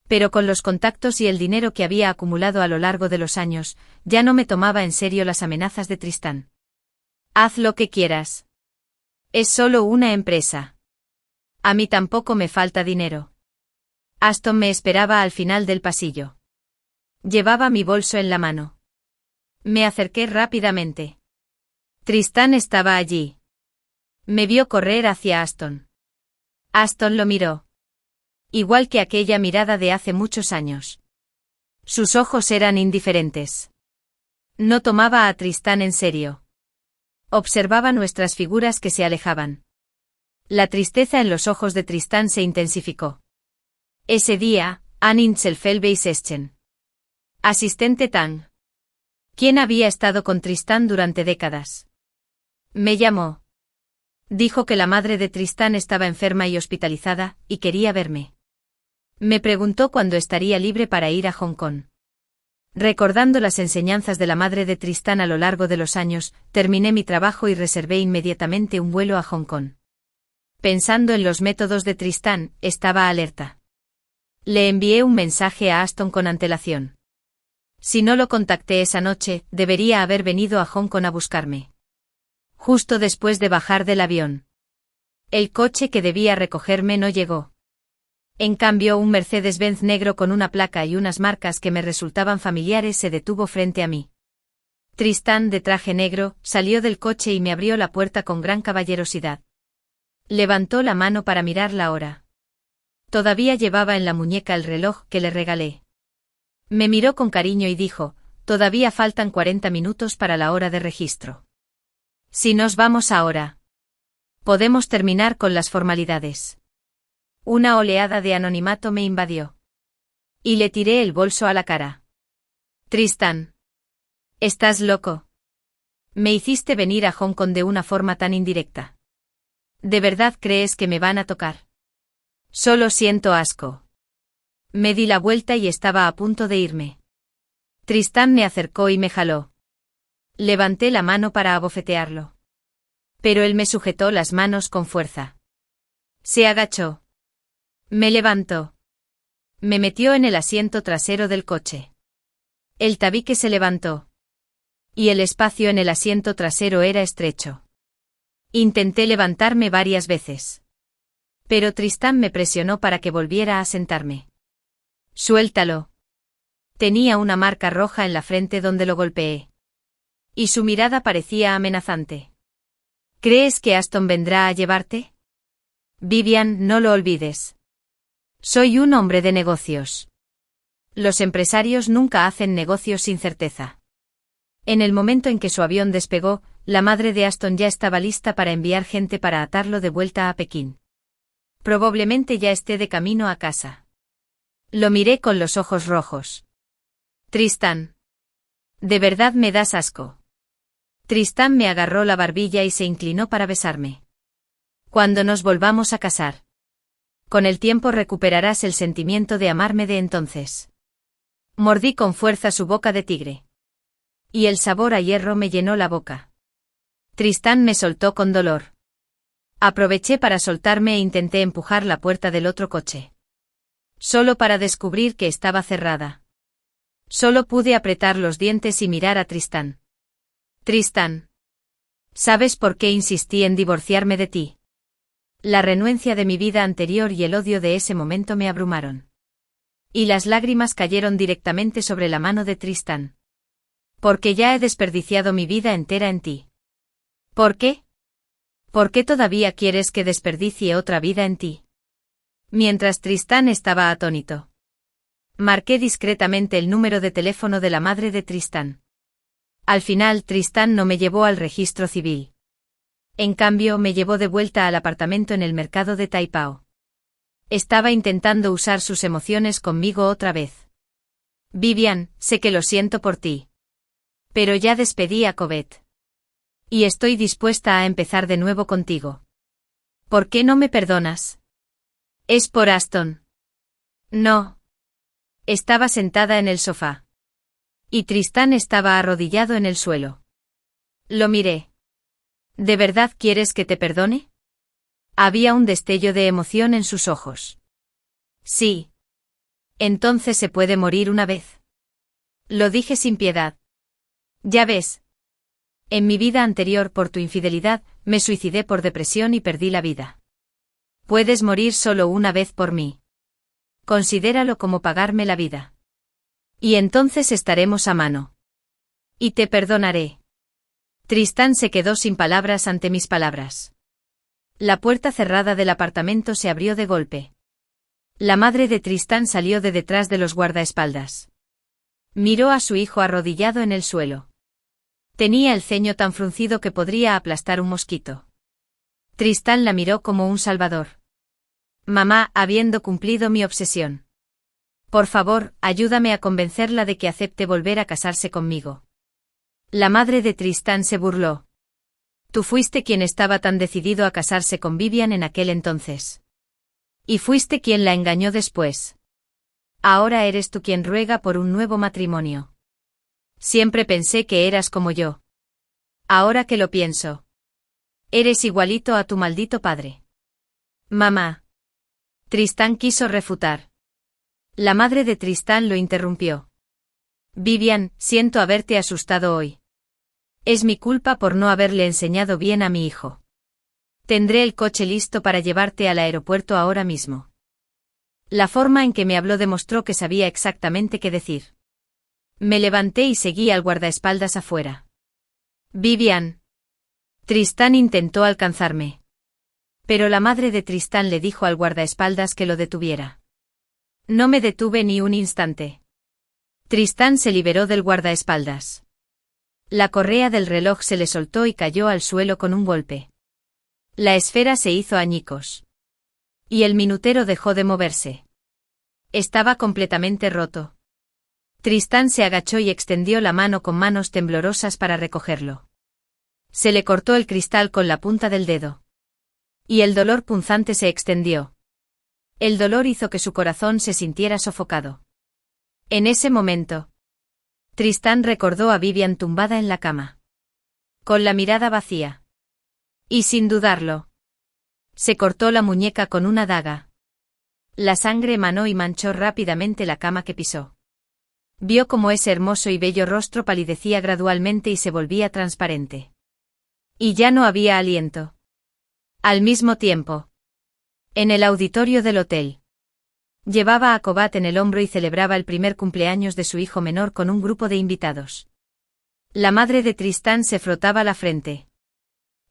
Pero con los contactos y el dinero que había acumulado a lo largo de los años, ya no me tomaba en serio las amenazas de Tristán. Haz lo que quieras. Es solo una empresa. A mí tampoco me falta dinero. Aston me esperaba al final del pasillo. Llevaba mi bolso en la mano. Me acerqué rápidamente. Tristán estaba allí. Me vio correr hacia Aston. Aston lo miró. Igual que aquella mirada de hace muchos años. Sus ojos eran indiferentes. No tomaba a Tristán en serio. Observaba nuestras figuras que se alejaban. La tristeza en los ojos de Tristán se intensificó. Ese día, Anin Selfelbeis-Eschen. Asistente Tang. ¿Quién había estado con Tristán durante décadas? Me llamó. Dijo que la madre de Tristán estaba enferma y hospitalizada, y quería verme. Me preguntó cuándo estaría libre para ir a Hong Kong. Recordando las enseñanzas de la madre de Tristán a lo largo de los años, terminé mi trabajo y reservé inmediatamente un vuelo a Hong Kong. Pensando en los métodos de Tristán, estaba alerta. Le envié un mensaje a Aston con antelación. Si no lo contacté esa noche, debería haber venido a Hong Kong a buscarme. Justo después de bajar del avión. El coche que debía recogerme no llegó. En cambio, un Mercedes-Benz negro con una placa y unas marcas que me resultaban familiares se detuvo frente a mí. Tristán, de traje negro, salió del coche y me abrió la puerta con gran caballerosidad. Levantó la mano para mirar la hora. Todavía llevaba en la muñeca el reloj que le regalé. Me miró con cariño y dijo: todavía faltan 40 minutos para la hora de registro. Si nos vamos ahora, podemos terminar con las formalidades. Una oleada de anonimato me invadió. Y le tiré el bolso a la cara. Tristán. ¿Estás loco? Me hiciste venir a Hong Kong de una forma tan indirecta. ¿De verdad crees que me van a tocar? Solo siento asco. Me di la vuelta y estaba a punto de irme. Tristán me acercó y me jaló. Levanté la mano para abofetearlo. Pero él me sujetó las manos con fuerza. Se agachó. Me levantó. Me metió en el asiento trasero del coche. El tabique se levantó. Y el espacio en el asiento trasero era estrecho. Intenté levantarme varias veces. Pero Tristán me presionó para que volviera a sentarme. Suéltalo. Tenía una marca roja en la frente donde lo golpeé. Y su mirada parecía amenazante. ¿Crees que Aston vendrá a llevarte? Vivian, no lo olvides. Soy un hombre de negocios. Los empresarios nunca hacen negocios sin certeza. En el momento en que su avión despegó, la madre de Aston ya estaba lista para enviar gente para atarlo de vuelta a Pekín. Probablemente ya esté de camino a casa. Lo miré con los ojos rojos. Tristán. De verdad me das asco. Tristán me agarró la barbilla y se inclinó para besarme. Cuando nos volvamos a casar. Con el tiempo recuperarás el sentimiento de amarme de entonces. Mordí con fuerza su boca de tigre. Y el sabor a hierro me llenó la boca. Tristán me soltó con dolor. Aproveché para soltarme e intenté empujar la puerta del otro coche. Solo para descubrir que estaba cerrada. Solo pude apretar los dientes y mirar a Tristán. Tristán. ¿Sabes por qué insistí en divorciarme de ti? La renuencia de mi vida anterior y el odio de ese momento me abrumaron. Y las lágrimas cayeron directamente sobre la mano de Tristán. Porque ya he desperdiciado mi vida entera en ti. ¿Por qué? ¿Por qué todavía quieres que desperdicie otra vida en ti? Mientras Tristán estaba atónito. Marqué discretamente el número de teléfono de la madre de Tristán. Al final Tristán no me llevó al registro civil. En cambio me llevó de vuelta al apartamento en el mercado de Taipao. Estaba intentando usar sus emociones conmigo otra vez. Vivian, sé que lo siento por ti. Pero ya despedí a Covet. Y estoy dispuesta a empezar de nuevo contigo. ¿Por qué no me perdonas? Es por Aston. No. Estaba sentada en el sofá. Y Tristán estaba arrodillado en el suelo. Lo miré. ¿De verdad quieres que te perdone? Había un destello de emoción en sus ojos. Sí. Entonces se puede morir una vez. Lo dije sin piedad. Ya ves. En mi vida anterior por tu infidelidad, me suicidé por depresión y perdí la vida. Puedes morir solo una vez por mí. Considéralo como pagarme la vida. Y entonces estaremos a mano. Y te perdonaré. Tristán se quedó sin palabras ante mis palabras. La puerta cerrada del apartamento se abrió de golpe. La madre de Tristán salió de detrás de los guardaespaldas. Miró a su hijo arrodillado en el suelo. Tenía el ceño tan fruncido que podría aplastar un mosquito. Tristán la miró como un salvador. Mamá, habiendo cumplido mi obsesión. Por favor, ayúdame a convencerla de que acepte volver a casarse conmigo. La madre de Tristán se burló. Tú fuiste quien estaba tan decidido a casarse con Vivian en aquel entonces. Y fuiste quien la engañó después. Ahora eres tú quien ruega por un nuevo matrimonio. Siempre pensé que eras como yo. Ahora que lo pienso. Eres igualito a tu maldito padre. Mamá. Tristán quiso refutar. La madre de Tristán lo interrumpió. Vivian, siento haberte asustado hoy. Es mi culpa por no haberle enseñado bien a mi hijo. Tendré el coche listo para llevarte al aeropuerto ahora mismo. La forma en que me habló demostró que sabía exactamente qué decir. Me levanté y seguí al guardaespaldas afuera. Vivian. Tristán intentó alcanzarme. Pero la madre de Tristán le dijo al guardaespaldas que lo detuviera. No me detuve ni un instante. Tristán se liberó del guardaespaldas. La correa del reloj se le soltó y cayó al suelo con un golpe. La esfera se hizo añicos. Y el minutero dejó de moverse. Estaba completamente roto. Tristán se agachó y extendió la mano con manos temblorosas para recogerlo. Se le cortó el cristal con la punta del dedo. Y el dolor punzante se extendió. El dolor hizo que su corazón se sintiera sofocado. En ese momento, Tristán recordó a Vivian tumbada en la cama. Con la mirada vacía. Y sin dudarlo. Se cortó la muñeca con una daga. La sangre emanó y manchó rápidamente la cama que pisó. Vio cómo ese hermoso y bello rostro palidecía gradualmente y se volvía transparente. Y ya no había aliento. Al mismo tiempo. En el auditorio del hotel. Llevaba a Kobat en el hombro y celebraba el primer cumpleaños de su hijo menor con un grupo de invitados. La madre de Tristán se frotaba la frente.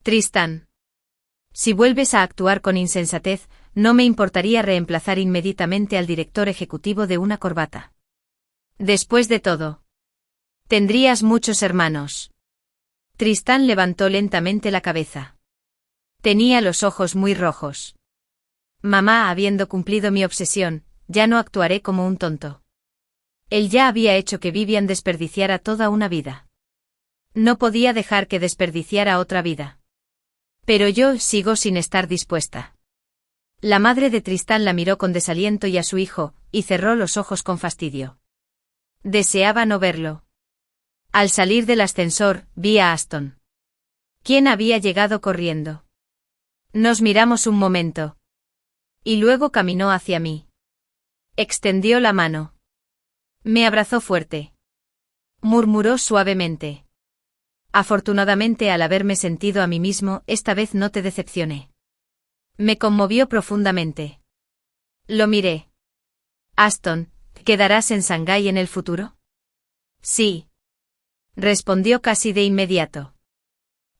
Tristán. Si vuelves a actuar con insensatez, no me importaría reemplazar inmediatamente al director ejecutivo de una corbata. Después de todo. Tendrías muchos hermanos. Tristán levantó lentamente la cabeza. Tenía los ojos muy rojos. Mamá, habiendo cumplido mi obsesión, ya no actuaré como un tonto. Él ya había hecho que Vivian desperdiciara toda una vida. No podía dejar que desperdiciara otra vida. Pero yo sigo sin estar dispuesta. La madre de Tristán la miró con desaliento y a su hijo, y cerró los ojos con fastidio. Deseaba no verlo. Al salir del ascensor, vi a Aston. ¿Quién había llegado corriendo? Nos miramos un momento. Y luego caminó hacia mí. Extendió la mano. Me abrazó fuerte. Murmuró suavemente. Afortunadamente, al haberme sentido a mí mismo, esta vez no te decepcioné. Me conmovió profundamente. Lo miré. Aston, ¿quedarás en Shanghái en el futuro? Sí. Respondió casi de inmediato.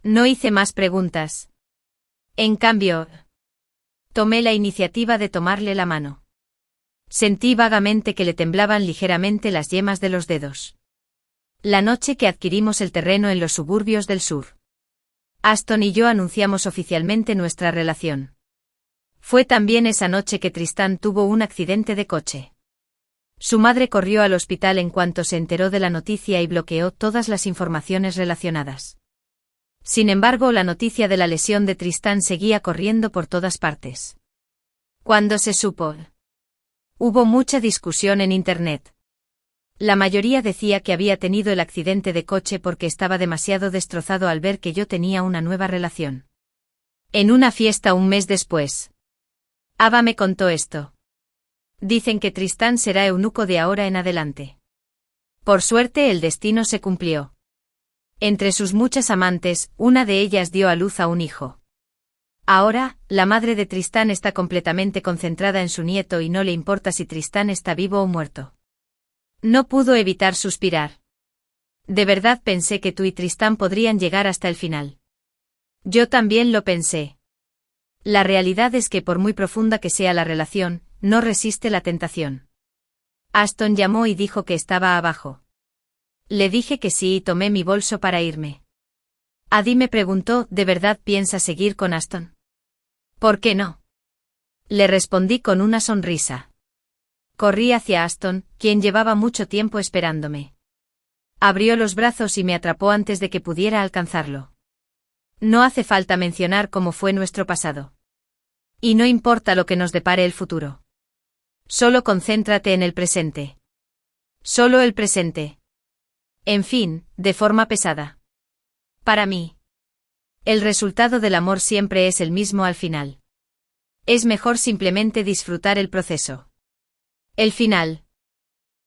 No hice más preguntas. En cambio, tomé la iniciativa de tomarle la mano. Sentí vagamente que le temblaban ligeramente las yemas de los dedos. La noche que adquirimos el terreno en los suburbios del sur. Aston y yo anunciamos oficialmente nuestra relación. Fue también esa noche que Tristán tuvo un accidente de coche. Su madre corrió al hospital en cuanto se enteró de la noticia y bloqueó todas las informaciones relacionadas. Sin embargo, la noticia de la lesión de Tristán seguía corriendo por todas partes. Cuando se supo, hubo mucha discusión en Internet. La mayoría decía que había tenido el accidente de coche porque estaba demasiado destrozado al ver que yo tenía una nueva relación. En una fiesta un mes después, Ava me contó esto. Dicen que Tristán será eunuco de ahora en adelante. Por suerte el destino se cumplió. Entre sus muchas amantes, una de ellas dio a luz a un hijo. Ahora, la madre de Tristán está completamente concentrada en su nieto y no le importa si Tristán está vivo o muerto. No pudo evitar suspirar. De verdad pensé que tú y Tristán podrían llegar hasta el final. Yo también lo pensé. La realidad es que por muy profunda que sea la relación, no resiste la tentación. Aston llamó y dijo que estaba abajo. Le dije que sí y tomé mi bolso para irme. Adi me preguntó, ¿de verdad piensa seguir con Aston? ¿Por qué no? Le respondí con una sonrisa. Corrí hacia Aston, quien llevaba mucho tiempo esperándome. Abrió los brazos y me atrapó antes de que pudiera alcanzarlo. No hace falta mencionar cómo fue nuestro pasado. Y no importa lo que nos depare el futuro. Solo concéntrate en el presente. Solo el presente. En fin, de forma pesada. Para mí, el resultado del amor siempre es el mismo al final. Es mejor simplemente disfrutar el proceso. El final.